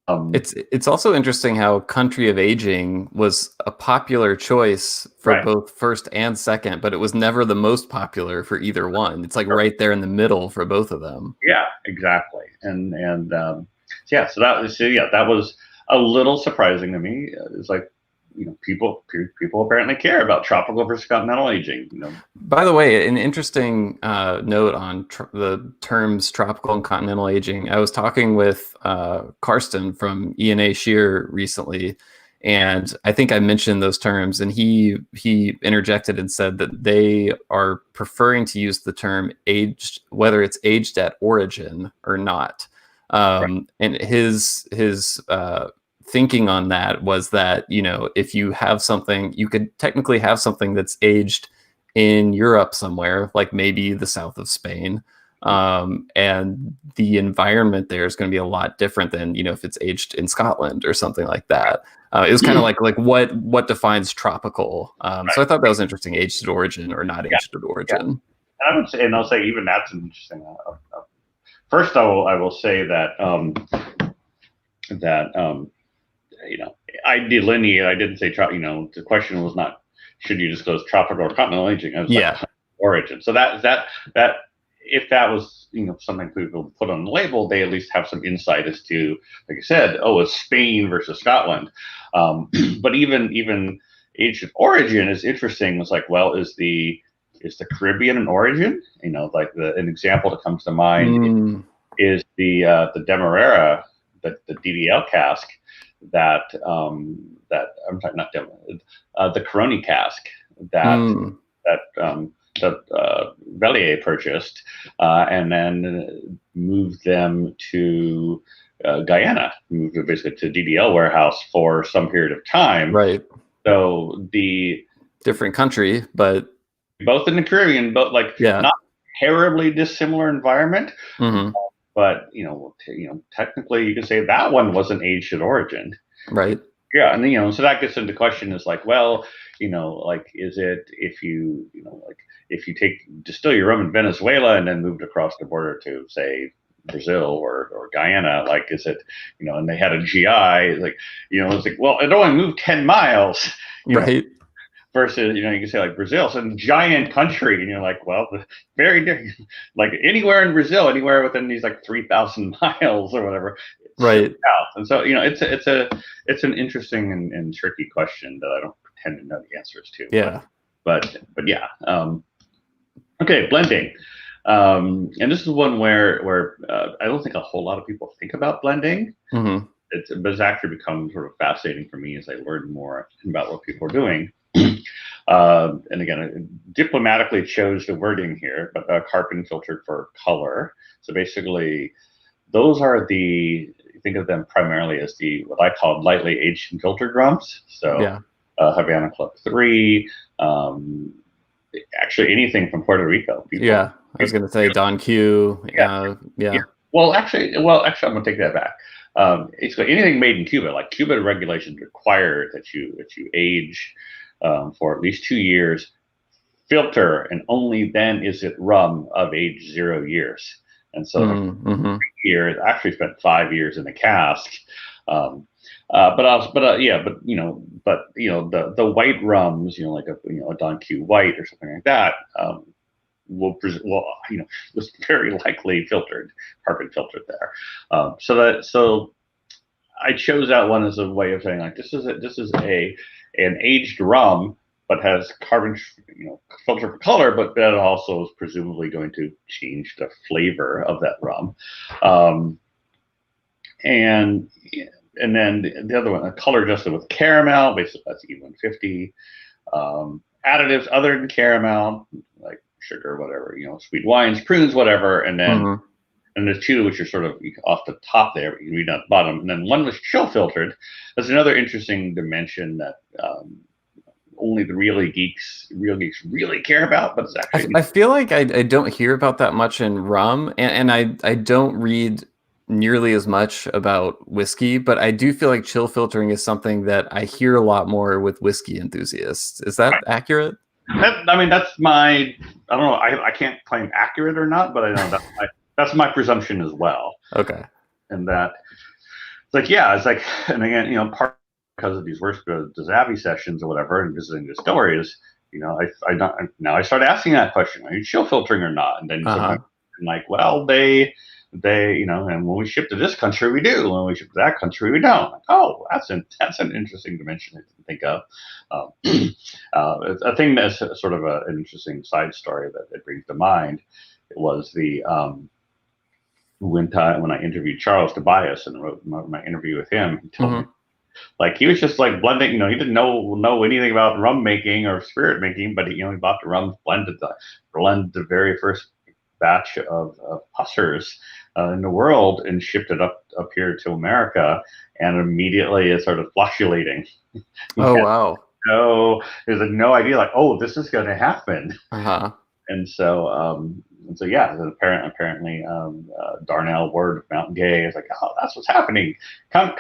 It's also interesting how country of aging was a popular choice for both first and second, but it was never the most popular for either one. It's like right there in the middle for both of them. Yeah, exactly. And so that was a little surprising to me. It's like, people apparently care about tropical versus continental aging. By the way, an interesting note on the terms tropical and continental aging. I was talking with Karsten from E&A Shear recently, and I think I mentioned those terms, and he interjected and said that they are preferring to use the term aged, whether it's aged at origin or not. And his thinking on that was that, if you have something, you could technically have something that's aged in Europe somewhere, like maybe the south of Spain. And the environment there is going to be a lot different than, if it's aged in Scotland or something like that. It was kind of like what defines tropical. So I thought that was interesting, aged at origin or not aged at origin. Yeah. I would say, and I'll say even that's interesting. First, I will say that I delineate. I didn't say the question was not should you disclose tropical or continental aging. It was like origin. So that if that was something people put on the label, they at least have some insight as to, like I said, it's Spain versus Scotland. But even age of origin is interesting. It's like, well, is the Caribbean an origin? Like an example that comes to mind is the Demerara, the DDL cask that I'm talking not Demerara, the Coroni cask that Velier purchased, and then moved them to Guyana, moved basically to DDL warehouse for some period of time. Right. So the different country, but both in the Caribbean, but like not terribly dissimilar environment. Mm-hmm. But technically, you can say that one wasn't aged at origin. Right. Yeah, and so that gets into question is like, well, like is it if you distill your rum in Venezuela and then moved across the border to say Brazil or Guyana, like is it, and they had a GI, like, it's like, well, it only moved 10 miles, right. Versus, you can say like Brazil, it's a giant country, and you're like, well, very different. Like anywhere in Brazil, anywhere within these like 3,000 miles or whatever, right? And so it's an interesting and tricky question that I don't pretend to know the answers to. Yeah. But yeah. Okay, blending. And this is one where I don't think a whole lot of people think about blending. Mm-hmm. But it's actually become sort of fascinating for me as I learn more about what people are doing. And again, I diplomatically chose the wording here, but carbon filtered for color. So basically, those are think of them primarily as what I call lightly aged and filtered rums. So Havana Club 3, actually anything from Puerto Rico. I was going to say Don Q. Yeah. Well, actually, I'm going to take that back. Anything made in Cuba, like Cuban regulations require that you age for at least 2 years, filter, and only then is it rum of age 0 years. And so mm-hmm. years actually spent 5 years in the cask. The white rums, like a Don Q white or something like that, was very likely carbon filtered there. So I chose that one as a way of saying like this is an aged rum, but has carbon filter for color, but that also is presumably going to change the flavor of that rum. And then the other one, color adjusted with caramel, basically that's E150. Additives other than caramel, like sugar, whatever, sweet wines, prunes, whatever, and then and there's two which are sort of off the top there, but you can read at the bottom. And then one was chill filtered. That's another interesting dimension that only the real geeks really care about, but it's actually I feel like I don't hear about that much in rum, and I don't read nearly as much about whiskey, but I do feel like chill filtering is something that I hear a lot more with whiskey enthusiasts. Is that accurate? That's my, I don't know, I can't claim accurate or not, but I know that's my presumption as well. Okay. And that it's like, and again, part because of these work Zavi sessions or whatever, and visiting distilleries, I start asking that question: are you chill filtering or not? And then sometimes I'm like, well, they, and when we ship to this country, we do. When we ship to that country, we don't. Like, oh, that's an interesting dimension to think of. A thing that's sort of an interesting side story that it brings to mind was when I interviewed Charles Tobias and wrote my interview with him. He told me, like, he was just like blending. He didn't know anything about rum making or spirit making, but he bought the rum, blended the very first batch of pussers in the world and shipped it up here to America, and immediately it started fluctuating. Wow. So there's no idea, like, oh, this is going to happen. And so apparently Darnell Ward of Mountain Gay is like, oh, that's what's happening. Come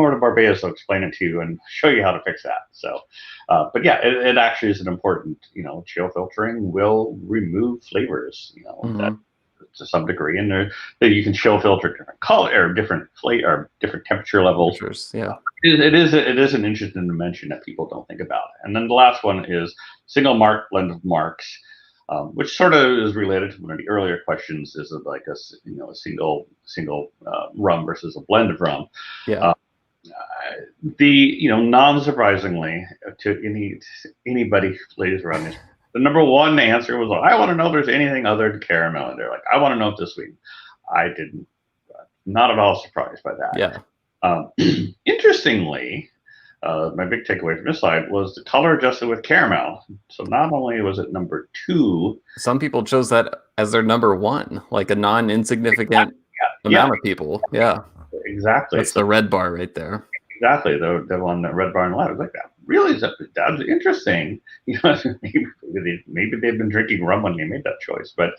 over to Barbados, I'll explain it to you and show you how to fix that. So, but yeah, it actually is an important, chill filtering will remove flavors, that to some degree, and that you can chill filter different color or different flavor or different temperature levels. Yeah, it is an interesting dimension that people don't think about. And then the last one is single mark blend of marks. Which sort of is related to one of the earlier questions: is it like a single rum versus a blend of rum? Yeah. Non-surprisingly to anybody who plays around this, the number one answer was, I want to know if there's anything other than caramel in there. Like, I want to know if this sweet. I didn't. Not at all surprised by that. Yeah. Interestingly. My big takeaway from this slide was the color adjusted with caramel. So not only was it number 2, some people chose that as their number 1, like a non-insignificant amount of people. Yeah, exactly. That's So the red bar right there. exactly the one that red bar on the left was like that. Really, that's interesting. You know, maybe they've been drinking rum when they made that choice, but.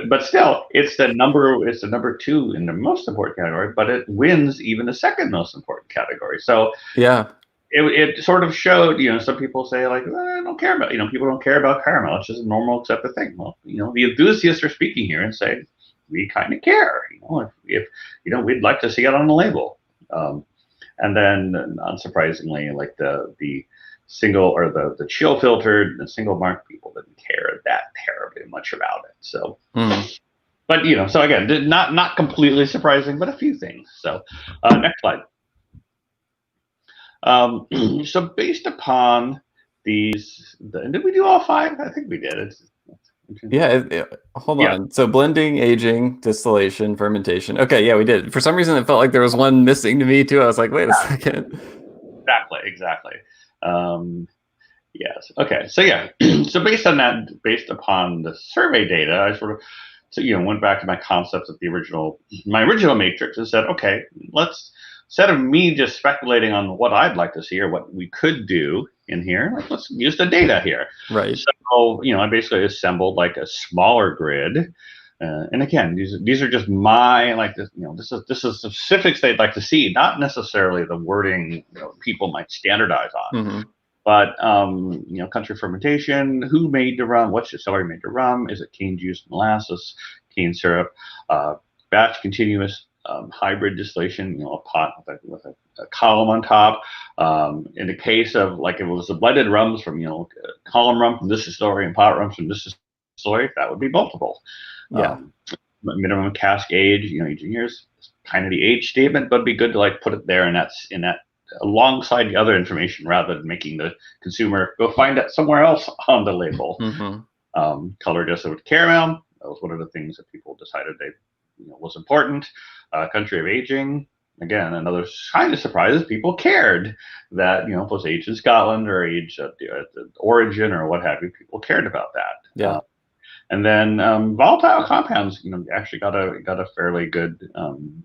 But still, it's the number two in the most important category, but it wins even the second most important category. So yeah, it sort of showed, some people say like, I don't care about, people don't care about caramel. It's just a normal accepted thing. Well, the enthusiasts are speaking here and say, we kind of care, if we'd like to see it on the label. And then unsurprisingly, like the single or the chill filtered, the single mark, people didn't care that terribly much about it. So, but so again, not completely surprising, but a few things. So, next slide. So based upon these, did we do all five? I think we did. Hold on. So blending, aging, distillation, fermentation. Okay, yeah, we did. For some reason, it felt like there was one missing to me too. I was like, wait a second. Exactly. Yes. Okay. So yeah. So based on that, based upon the survey data, I sort of, went back to my concepts of my original matrix and said, okay, instead of me just speculating on what I'd like to see or what we could do in here, let's use the data here. Right. So, I basically assembled like a smaller grid. And again, these are just my this is specifics they'd like to see, not necessarily the wording people might standardize on. But country fermentation, who made the rum, what distillery made the rum, is it cane juice, molasses, cane syrup, batch, continuous, hybrid distillation, a pot with a column on top. In the case of if it was the blended rums from column rum from this distillery and pot rums from this distillery, that would be multiple. Yeah. Minimum cask age, 18 years, kind of the age statement, but it'd be good to put it there in that alongside the other information rather than making the consumer go find it somewhere else on the label. Color distilled with caramel, that was one of the things that people decided was important. Country of aging, again, another kind of surprise. People cared that it was aged in Scotland or aged at the origin or what have you. People cared about that. Yeah. And then volatile compounds, actually got a fairly good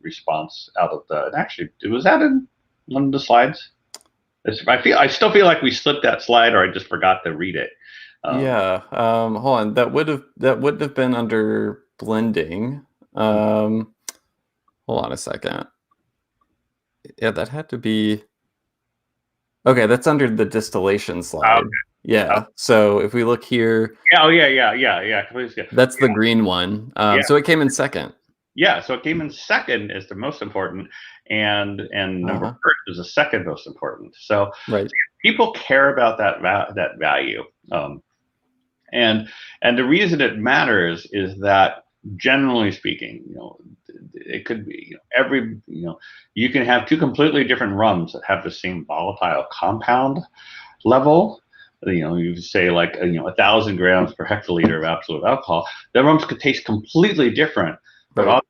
response out of the. Actually, was that in one of the slides? I still feel like we slipped that slide, or I just forgot to read it. Hold on. That would have been under blending. Hold on a second. Yeah, that had to be. Okay, that's under the distillation slide. Okay. Yeah. So if we look here. Yeah. Please, that's the green one. So it came in second. Yeah, so it came in second is the most important, and number first is the second most important. So people care about that value, and the reason it matters is that generally speaking, it could be you can have two completely different rums that have the same volatile compound level. You say 1,000 grams per hectoliter of absolute alcohol. The rums could taste completely different. But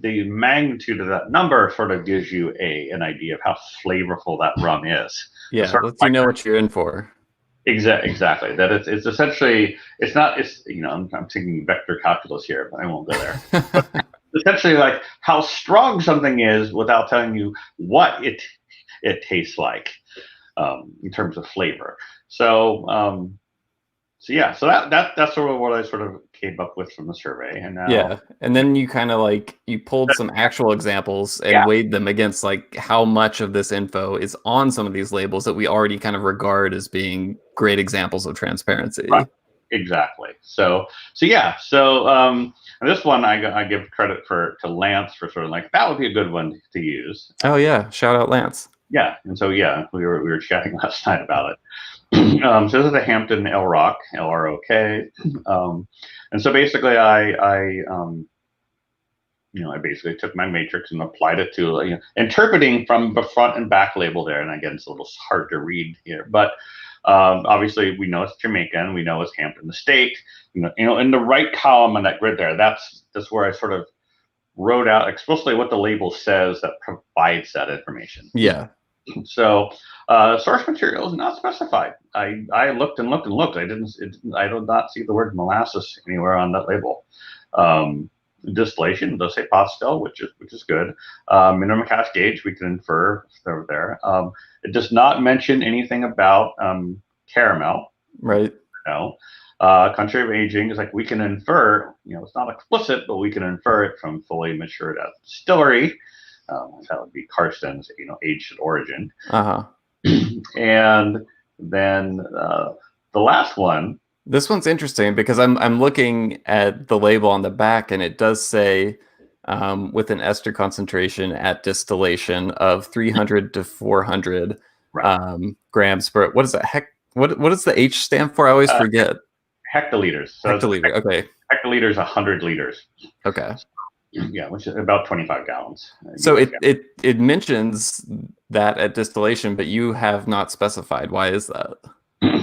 the magnitude of that number sort of gives you an idea of how flavorful that rum is. Yeah, lets you know what you're in for. Exactly. That it's essentially I'm thinking vector calculus here, but I won't go there. But essentially, how strong something is without telling you what it tastes like in terms of flavor. So so that's sort of what I sort of came up with from the survey. And now, and then you kind of you pulled some actual examples and weighed them against how much of this info is on some of these labels that we already kind of regard as being great examples of transparency. Right. Exactly. So this one I give credit to Lance for sort of that would be a good one to use. Oh yeah, shout out Lance. Yeah, and so we were chatting last night about it. So this is the Hampton L Rock, LROK, and so basically I basically took my matrix and applied it to interpreting from the front and back label there, and again it's a little hard to read here, but obviously we know it's Jamaican, we know it's Hampton the state, in the right column on that grid there, that's where I sort of wrote out explicitly what the label says that provides that information. Yeah. So source material is not specified. I looked and looked and looked. I did not see the word molasses anywhere on that label. distillation, they'll say pot still, which is good. Minimum cash gauge, we can infer over there. It does not mention anything about caramel. Right. No. Country of aging is like we can infer, it's not explicit, but we can infer it from fully matured at distillery. That would be Karsten's, aged at origin. Uh-huh. And then the last one. This one's interesting because I'm looking at the label on the back, and it does say with an ester concentration at distillation of 300 to 400 grams per. What is that? What does the H stand for? I always forget. Hectoliters. So hectoliter. Okay. Hectoliters, 100 liters. Okay. Yeah, which is about 25 gallons. So it mentions that at distillation, but you have not specified. Why is that?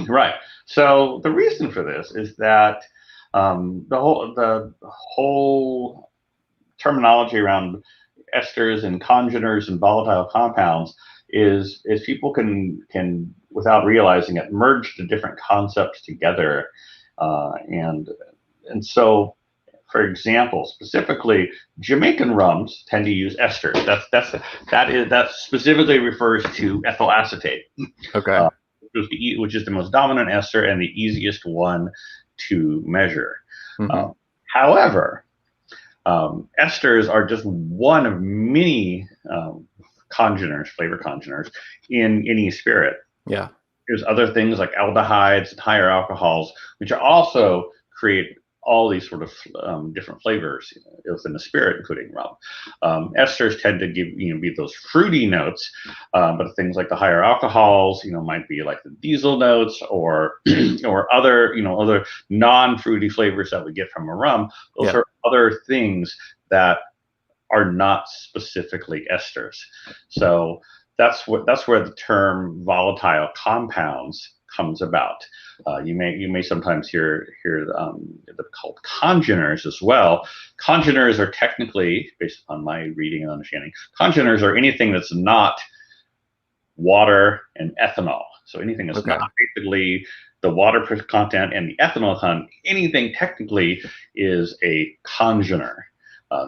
Right. So the reason for this is that the whole terminology around esters and congeners and volatile compounds is people can without realizing it merge the different concepts together, and so. For example, specifically, Jamaican rums tend to use esters. That specifically refers to ethyl acetate. Okay. Which is the most dominant ester and the easiest one to measure. Mm-hmm. However, esters are just one of many congeners, flavor congeners in any spirit. Yeah. There's other things like aldehydes and higher alcohols, which are also create all these sort of different flavors within the spirit, including rum. Esters tend to give be those fruity notes, but things like the higher alcohols, might be like the diesel notes or other other non-fruity flavors that we get from a rum. Those are other things that are not specifically esters. So that's where the term volatile compounds comes about. You may sometimes hear them called congeners as well. Congeners are technically, based on my reading and understanding, congeners are anything that's not water and ethanol. So anything that's not basically the water content and the ethanol content, anything technically is a congener.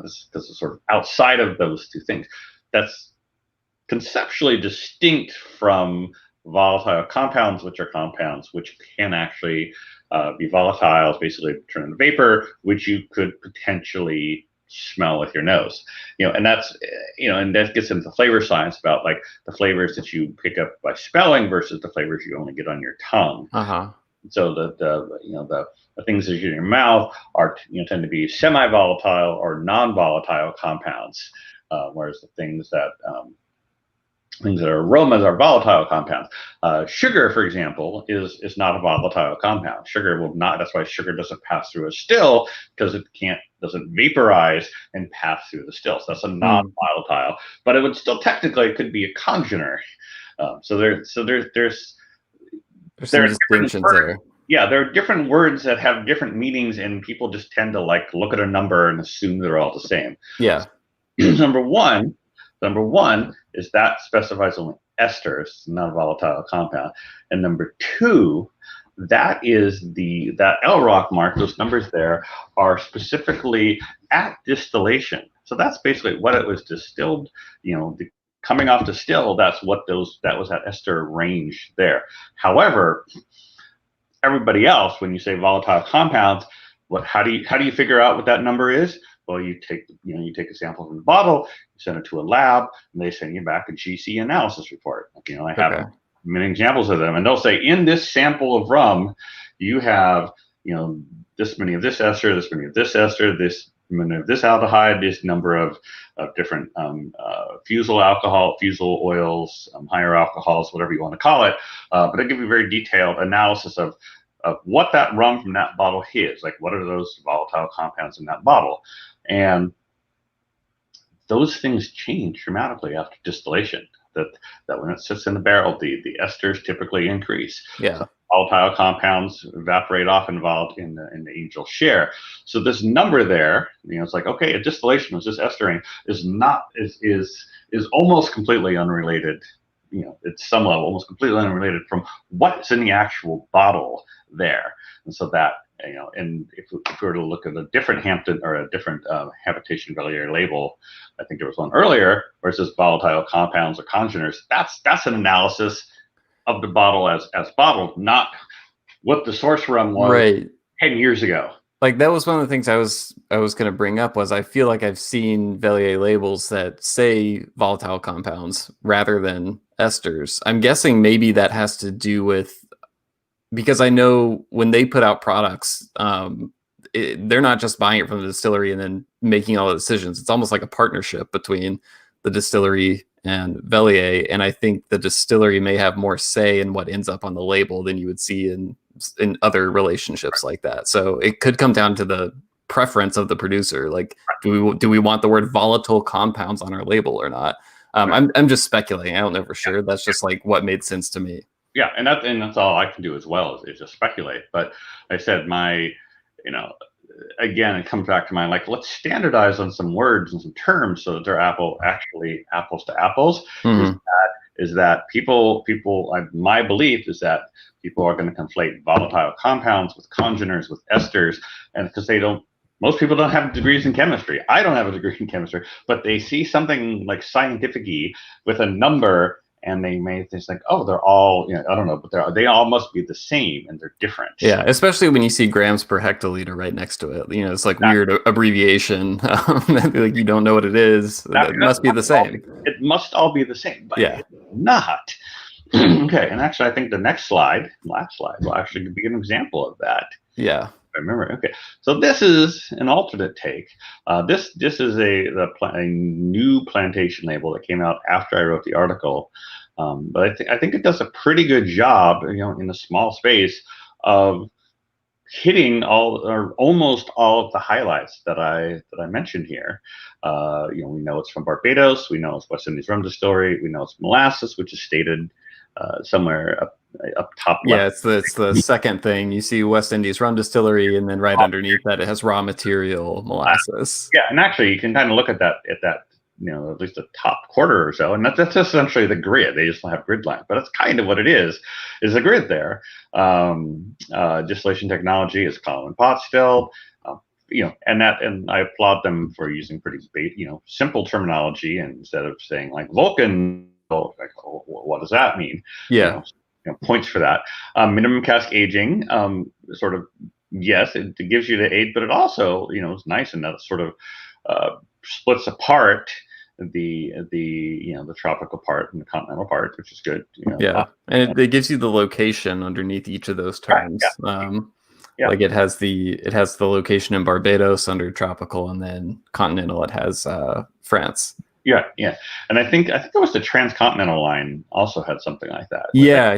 This is sort of outside of those two things. That's conceptually distinct from volatile compounds, which are compounds which can actually be volatiles, basically turn into vapor, which you could potentially smell with your nose. And that's and that gets into flavor science about like the flavors that you pick up by smelling versus the flavors you only get on your tongue. So the things that you get in your mouth are tend to be semi-volatile or non-volatile compounds, whereas the things that are aromas are volatile compounds. Sugar, for example, is not a volatile compound. Sugar will not. That's why sugar doesn't pass through a still, because it doesn't vaporize and pass through the still. So that's a non-volatile. But it would still technically could be a congener. So there's some distinctions there. Yeah, there are different words that have different meanings, and people just tend to like look at a number and assume they're all the same. Yeah. Number one is that specifies only esters, not a volatile compound. And number two, that LROC mark, those numbers there are specifically at distillation. So that's basically what it was distilled, coming off distill, that was that ester range there. However, everybody else, when you say volatile compounds, how do you figure out what that number is? Well, you take a sample from the bottle, you send it to a lab, and they send you back a GC analysis report. I have many examples of them, and they'll say in this sample of rum, you have this many of this ester, this many of this ester, this many of this aldehyde, this number of different fusel oils, higher alcohols, whatever you want to call it. But they give you a very detailed analysis of what that rum from that bottle is. Like, what are those volatile compounds in that bottle? And those things change dramatically after distillation. That when it sits in the barrel, the esters typically increase. Yeah. Volatile compounds evaporate off involved in the angel share. So this number there, it's like, okay, a distillation of this estering is almost completely unrelated. At some level, almost completely unrelated from what's in the actual bottle there. And so that And if we were to look at a different Hampton or a different habitation value label, I think there was one earlier where it says volatile compounds or congeners. That's an analysis of the bottle as bottled, not what the source rum was Right. 10 years ago. Like that was one of the things I was going to bring up was I feel like I've seen Velier labels that say volatile compounds rather than esters. I'm guessing maybe that has to do with, because I know when they put out products, they're not just buying it from the distillery and then making all the decisions. It's almost like a partnership between the distillery and Velier, and I think the distillery may have more say in what ends up on the label than you would see in other relationships like that. So it could come down to the preference of the producer. Like, do we want the word volatile compounds on our label or not? I'm just speculating. I don't know for sure. That's just like what made sense to me. Yeah, and that's all I can do as well is just speculate. But I said again, it comes back to my let's standardize on some words and some terms so that they're actually apples to apples. Mm-hmm. Is that people? My belief is that people are going to conflate volatile compounds with congeners with esters, and because most people don't have degrees in chemistry. I don't have a degree in chemistry, but they see something like scientific-y with a number, and they may think oh, they're all, I don't know, but they all must be the same, and they're different. Yeah, especially when you see grams per hectoliter right next to it. It's like weird abbreviation. Like you don't know what it is. It must be the same. It must all be the same, but yeah, it's not. Okay, and actually, I think the last slide, will actually be an example of that. Yeah. I remember. Okay, so this is an alternate take. This is a new plantation label that came out after I wrote the article, but I think it does a pretty good job, in a small space of hitting all or almost all of the highlights that I mentioned here. We know it's from Barbados. We know it's West Indies Rum Distillery. We know it's molasses, which is stated somewhere up top left. Yeah, it's the second thing. You see West Indies Rum Distillery, and then right underneath that it has raw material molasses. Yeah, and actually you can kind of look at that at least the top quarter or so, and that's essentially the grid. They just don't have grid lines, but that's kind of what it is a grid there. Distillation technology is column and pot still. And I applaud them for using pretty simple terminology, and instead of saying like Vulcan, what does that mean? Yeah. Points for that. Minimum cask aging, sort of, yes, it gives you the age, but it also, is nice, and that sort of splits apart the tropical part and the continental part, which is good. Yeah, and it gives you the location underneath each of those terms. Right, yeah. Like it has the location in Barbados under tropical, and then continental it has France. Yeah, and I think it was the transcontinental line also had something like that. Yeah, I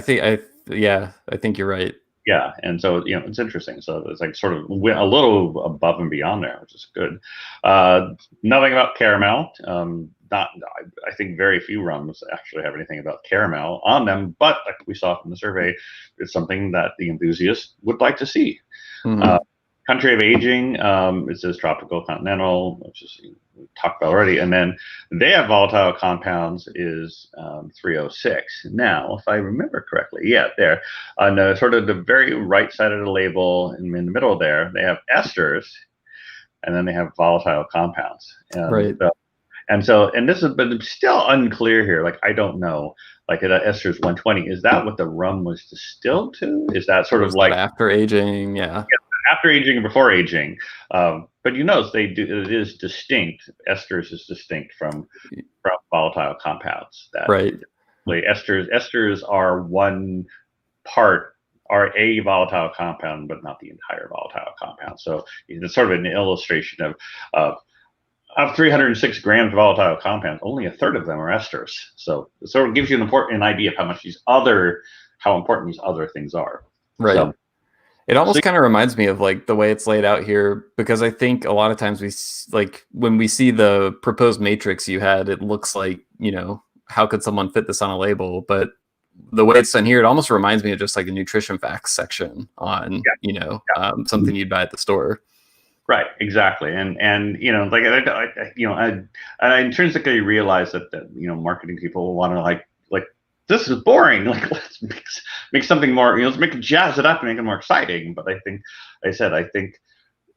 think you're right. Yeah, and so it's interesting. So it's like sort of went a little above and beyond there, which is good. Nothing about caramel. I think very few rums actually have anything about caramel on them, but like we saw from the survey, it's something that the enthusiasts would like to see. Mm-hmm. Country of aging, it says tropical continental, which is we talked about already, and then they have volatile compounds is 306. Now, if I remember correctly, there on sort of the very right side of the label, in the middle there, they have esters, and then they have volatile compounds. Right. And this is, but it's still unclear here. Like I don't know. Like at esters 120, is that what the rum was distilled to? Is that sort of like after aging? Yeah. After aging and before aging, but they do. It is distinct. Esters is distinct from volatile compounds. Right. Esters are one part, are a volatile compound, but not the entire volatile compound. So it's sort of an illustration of 306 grams of volatile compounds, only a third of them are esters. So it sort of gives you an idea of how important these other things are. Right. So, it almost kind of reminds me of like the way it's laid out here, because I think a lot of times when we see the proposed matrix you had, it looks like, how could someone fit this on a label? But the way it's done here, it almost reminds me of just like the nutrition facts section on, something you'd buy at the store. Right, exactly, and I intrinsically realize that marketing people want to like this is boring. Like, let's make something more, let's jazz it up and make it more exciting. But I think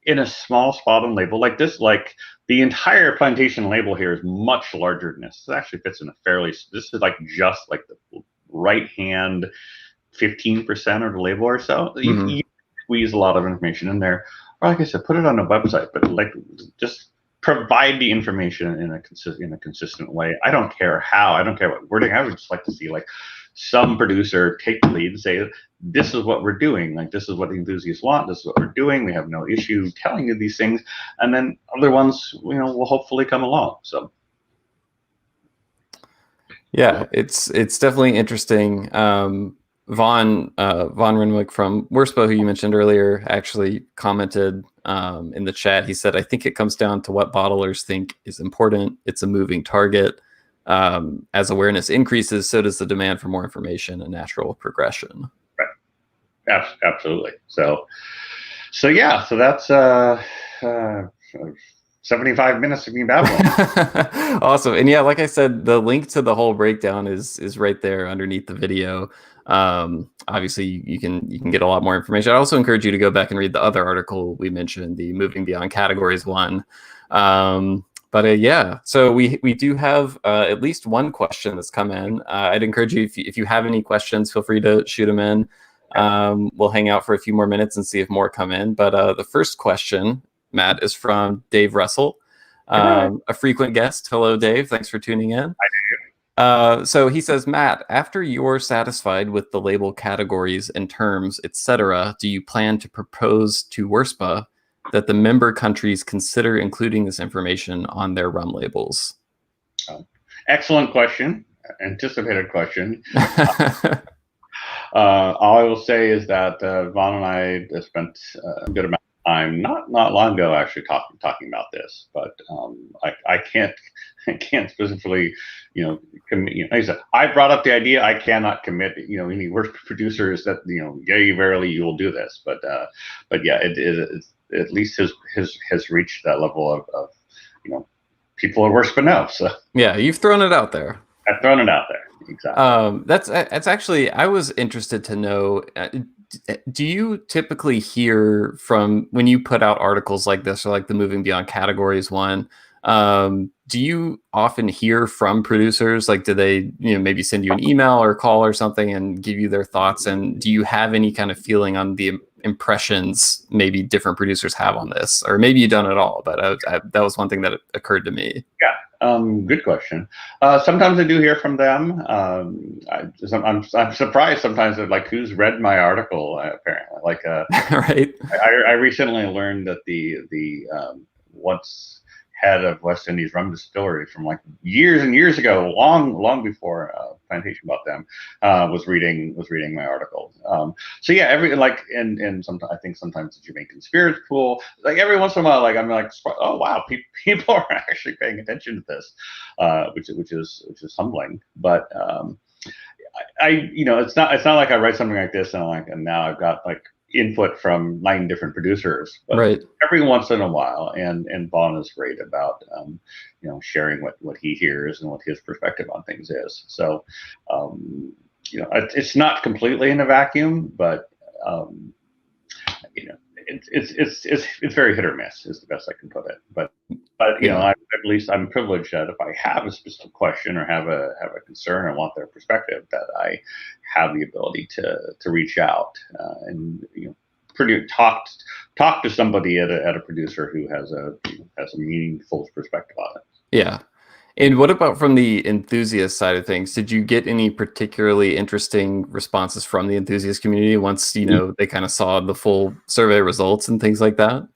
in a small spot on label like this, like the entire plantation label here is much larger than this. It actually fits in a this is like just like the right hand 15% of the label or so. You squeeze a lot of information in there. Or like I said, put it on a website, but like just provide the information in a consistent way. I don't care how. I don't care what wording. I would just like to see like some producer take the lead and say, this is what we're doing. Like, this is what the enthusiasts want. This is what we're doing. We have no issue telling you these things. And then other ones, will hopefully come along. So. Yeah, it's definitely interesting. Vaughn Renwick from Worspo, who you mentioned earlier, actually commented in the chat. He said, I think it comes down to what bottlers think is important. It's a moving target. As awareness increases, so does the demand for more information, a natural progression. Right. Absolutely. So yeah, so that's 75 minutes of me babbling. Awesome. And yeah, like I said, the link to the whole breakdown is right there underneath the video. Obviously you can get a lot more information. I also encourage you to go back and read the other article we mentioned, the Moving Beyond Categories one. But yeah, so we do have at least one question that's come in. I'd encourage you, if you have any questions, feel free to shoot them in. We'll hang out for a few more minutes and see if more come in. But the first question, Matt, is from Dave Russell, a frequent guest. Hello, Dave. Thanks for tuning in. Hi, Dave. So he says, Matt, after you're satisfied with the label categories and terms, etc., do you plan to propose to WRSPA that the member countries consider including this information on their rum labels? Excellent question. Anticipated question. All I will say is that Vaughn and I spent a good amount of time, not long ago, actually talking about this. But I can't specifically, commit. Like I said, I brought up the idea. I cannot commit. Any work producers that very rarely you will do this. But yeah, it at least has reached that level of people are worse but no. So yeah, you've thrown it out there. I've thrown it out there. Exactly. That's actually, I was interested to know, do you typically hear from, when you put out articles like this, or like the Moving Beyond Categories one, do you often hear from producers? Like, do they, maybe send you an email or call or something and give you their thoughts? And do you have any kind of feeling on the impressions maybe different producers have on this? Or maybe you don't at all, but that was one thing that occurred to me. Yeah. Good question. Sometimes I do hear from them. I'm surprised sometimes that, like, who's read my article, apparently. Like, right. I recently learned that the once head of West Indies Rum Distillery from like years and years ago, long before Plantation bought them, was reading my article. So yeah, and sometimes I think sometimes the Jamaican Spirits Pool, like every once in a while, like I'm like, oh wow, people are actually paying attention to this, which is humbling. But it's not like I write something like this and now I've got like input from 9 different producers, but right. Every once in a while, and Vaughn is great about sharing what he hears and what his perspective on things is. So it's not completely in a vacuum, but it's very hit or miss is the best I can put it. But at least I'm privileged that if I have a specific question or have a concern and want their perspective, that I have the ability to reach out and talk to somebody at a producer who has a meaningful perspective on it. Yeah. And what about from the enthusiast side of things? Did you get any particularly interesting responses from the enthusiast community once, they kind of saw the full survey results and things like that?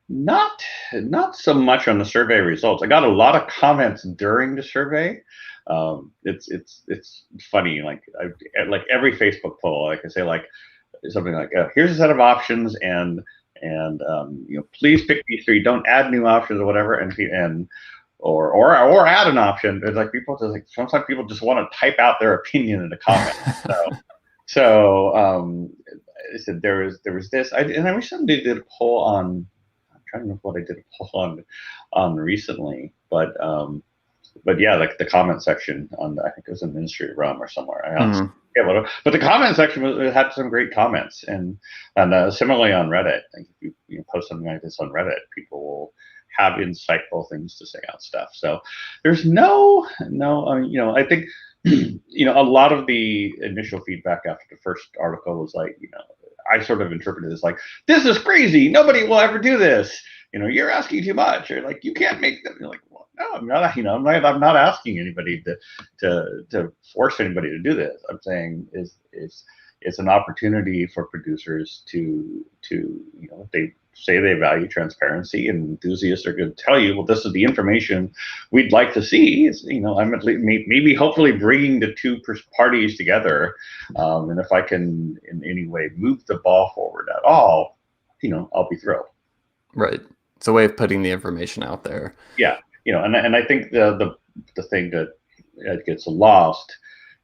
Not so much on the survey results. I got a lot of comments during the survey. It's funny. Like every Facebook poll, like I say, like something like, here's a set of options, and please pick these 3. Don't add new options or whatever, or add an option. It's like sometimes people just want to type out their opinion in the comments. So I said there was this. I recently did a poll on. I'm trying to remember what I did a poll on recently, but but yeah, like the comment section on I think it was in Ministry of Rum or somewhere. I honestly Mhm. yeah, whatever. But the comment section it had some great comments, and similarly on Reddit, like if you post something like this on Reddit, people will have insightful things to say on stuff. So there's no, I think a lot of the initial feedback after the first article was like, I sort of interpreted it as like, this is crazy. Nobody will ever do this. You're asking too much, or like you can't make them. You're like, well, no, I'm not. I'm not asking anybody to force anybody to do this. I'm saying it's an opportunity for producers to if they say they value transparency, and enthusiasts are going to tell you, well, this is the information we'd like to see. I'm at least maybe hopefully bringing the two parties together, and if I can in any way move the ball forward at all, I'll be thrilled. Right. It's a way of putting the information out there. Yeah, and I think the thing that gets lost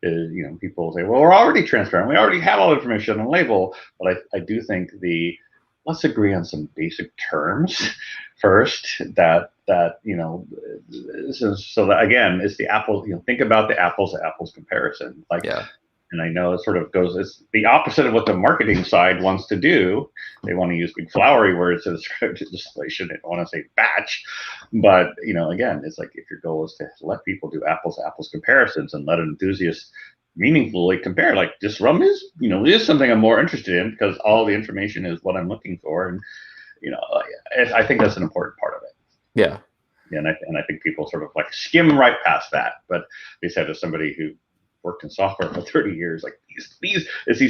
is, people say, well, we're already transparent. We already have all the information on the label. But I do think let's agree on some basic terms first that so that again, it's the apples, think about the apples to apples comparison. Like, yeah. And I know it sort of it's the opposite of what the marketing side wants to do. They want to use big flowery words to describe legislation. They don't want to say batch. But, again, it's like if your goal is to let people do apples to apples comparisons and let an enthusiast meaningfully compare, like this rum is something I'm more interested in because all the information is what I'm looking for. And, I think that's an important part of it. Yeah. And I think people sort of like skim right past that. But they said as somebody who worked in software for 30 years, like these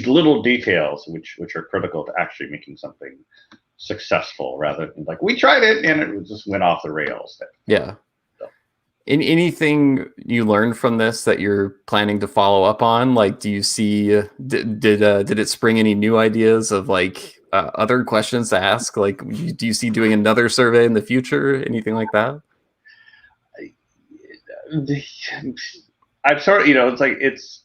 little details which are critical to actually making something successful, rather than like we tried it and it just went off the rails. Yeah. So. Anything you learned from this that you're planning to follow up on? Like, do you see did it spring any new ideas of like other questions to ask? Like, do you see doing another survey in the future? Anything like that? I've sort of, it's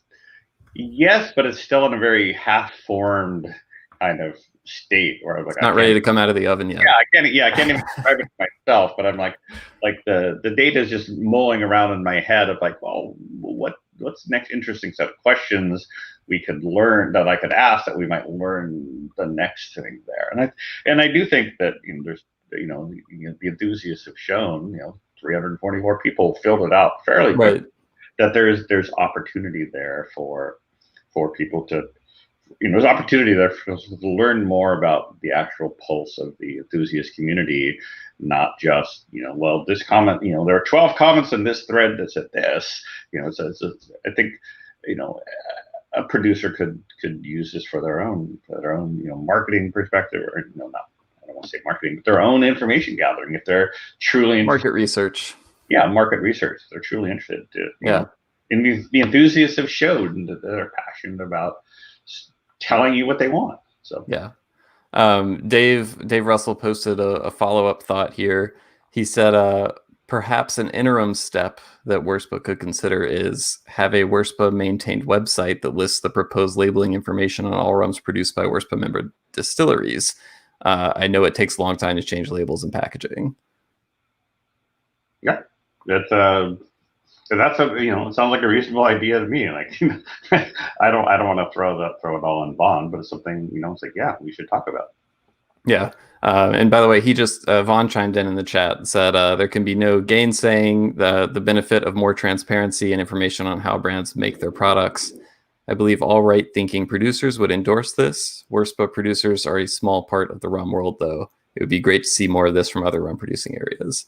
yes, but it's still in a very half-formed kind of state where I'm like, not ready to come out of the oven yet. Yeah, I can't even describe it myself. But I'm like the data is just mulling around in my head of like, well, what's the next interesting set of questions we could learn that I could ask that we might learn the next thing there. And I do think that there's the enthusiasts have shown 344 people filled it out fairly quick. Right. That there's opportunity there for people to, there's opportunity there to learn more about the actual pulse of the enthusiast community, not just, well, this comment, there are 12 comments in this thread that said this, I think, a producer could use this for their own, marketing perspective, or not, I don't want to say marketing, but their own information gathering if they're truly market research. Yeah, market research. They're truly interested. And the enthusiasts have showed that they're passionate about telling you what they want. So yeah. Dave Russell posted a follow-up thought here. He said, perhaps an interim step that WRSPA could consider is have a WRSPA maintained website that lists the proposed labeling information on all rums produced by WRSPA member distilleries. I know it takes a long time to change labels and packaging. Yeah, that's a it sounds like a reasonable idea to me. Like I don't want to throw it all in Vaughn, but it's something it's like, yeah, we should talk about. Yeah. And by the way, he just Vaughn chimed in the chat and said there can be no gainsaying the benefit of more transparency and information on how brands make their products. I believe all right-thinking producers would endorse this. WRSPA producers are a small part of the rum world, though. It would be great to see more of this from other rum producing areas.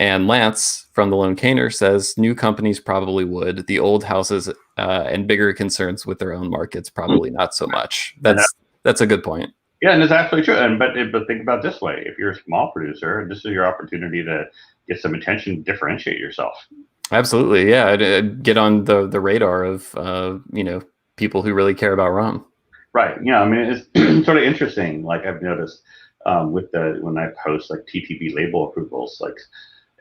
And Lance from the Lone Caner says new companies probably would. The old houses and bigger concerns with their own markets probably not so much. That's a good point. Yeah, and it's absolutely true. But think about it this way: if you're a small producer, this is your opportunity to get some attention, differentiate yourself. Absolutely, yeah. Get on the radar of people who really care about rum. Right. Yeah. I mean, it's sort of interesting. Like I've noticed when I post like TTB label approvals, like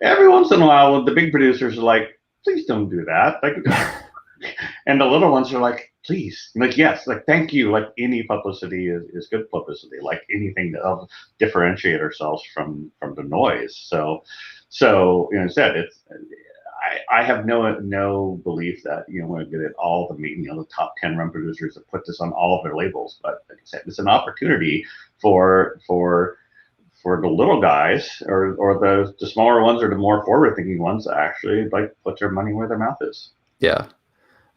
every once in a while, the big producers are like, please don't do that. Like, And the little ones are like, please, like, yes, like, thank you. Like, any publicity is good publicity. Like, anything to differentiate ourselves from the noise. So you know, said it's. I have no belief that we're going to get it all the top 10 rum producers that put this on all of their labels. But like I said, it's an opportunity for the little guys or the smaller ones or the more forward thinking ones to actually like put their money where their mouth is. Yeah.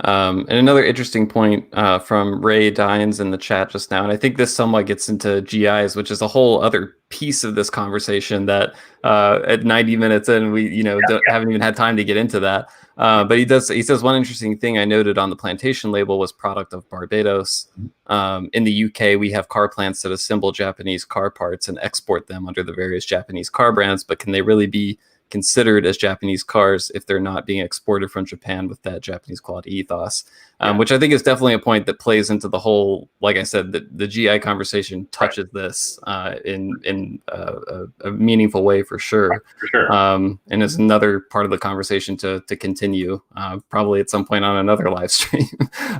And another interesting point from Ray Dines in the chat just now, and I think this somewhat gets into GIs, which is a whole other piece of this conversation that at 90 minutes in, we haven't even had time to get into that. But he says one interesting thing I noted on the plantation label was product of Barbados. In the UK, we have car plants that assemble Japanese car parts and export them under the various Japanese car brands, but can they really be considered as Japanese cars if they're not being exported from Japan with that Japanese quality ethos, which I think is definitely a point that plays into the whole, like I said, the GI conversation touches this in a meaningful way for sure. And is another part of the conversation to continue probably at some point on another live stream.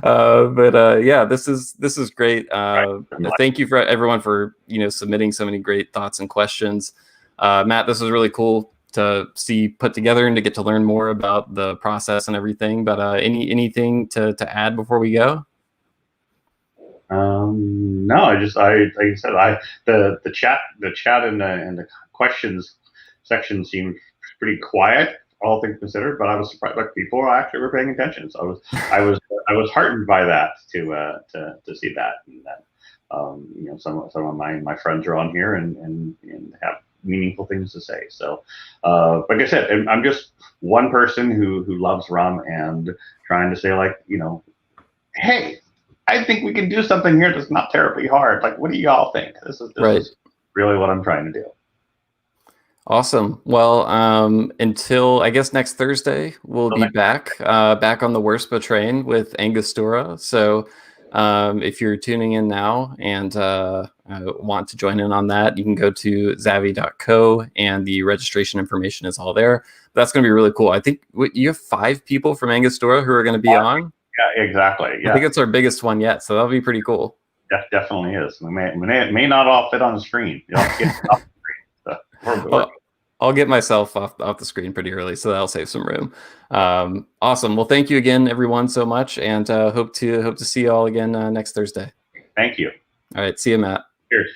Yeah, this is great. Thank you for everyone for submitting so many great thoughts and questions. Matt, this was really cool to see put together and to get to learn more about the process and everything. But anything to add before we go? No, like I said, the chat and the questions section seemed pretty quiet, all things considered. But I was surprised, like, people actually were paying attention. So I was heartened by that to see that, and that some of my friends are on here and have meaningful things to say. So like I said, I'm just one person who loves rum and trying to say, like, hey, I think we can do something here that's not terribly hard. Like, what do y'all think? This is really what I'm trying to do. Awesome. Well, until I guess next Thursday, we'll be back on the WURSPA train with Angostura. So if you're tuning in now and want to join in on that, you can go to zavi.co and the registration information is all there. That's going to be really cool. I think you have 5 people from Angostura who are going to be on. Yeah, exactly. Yeah. I think it's our biggest one yet, so that'll be pretty cool. That definitely is. We may not all fit on the screen. Get off the screen. So I'll get myself off the screen pretty early, so that'll save some room. Awesome. Well, thank you again, everyone, so much, and hope to see you all again next Thursday. Thank you. All right. See you, Matt. Cheers.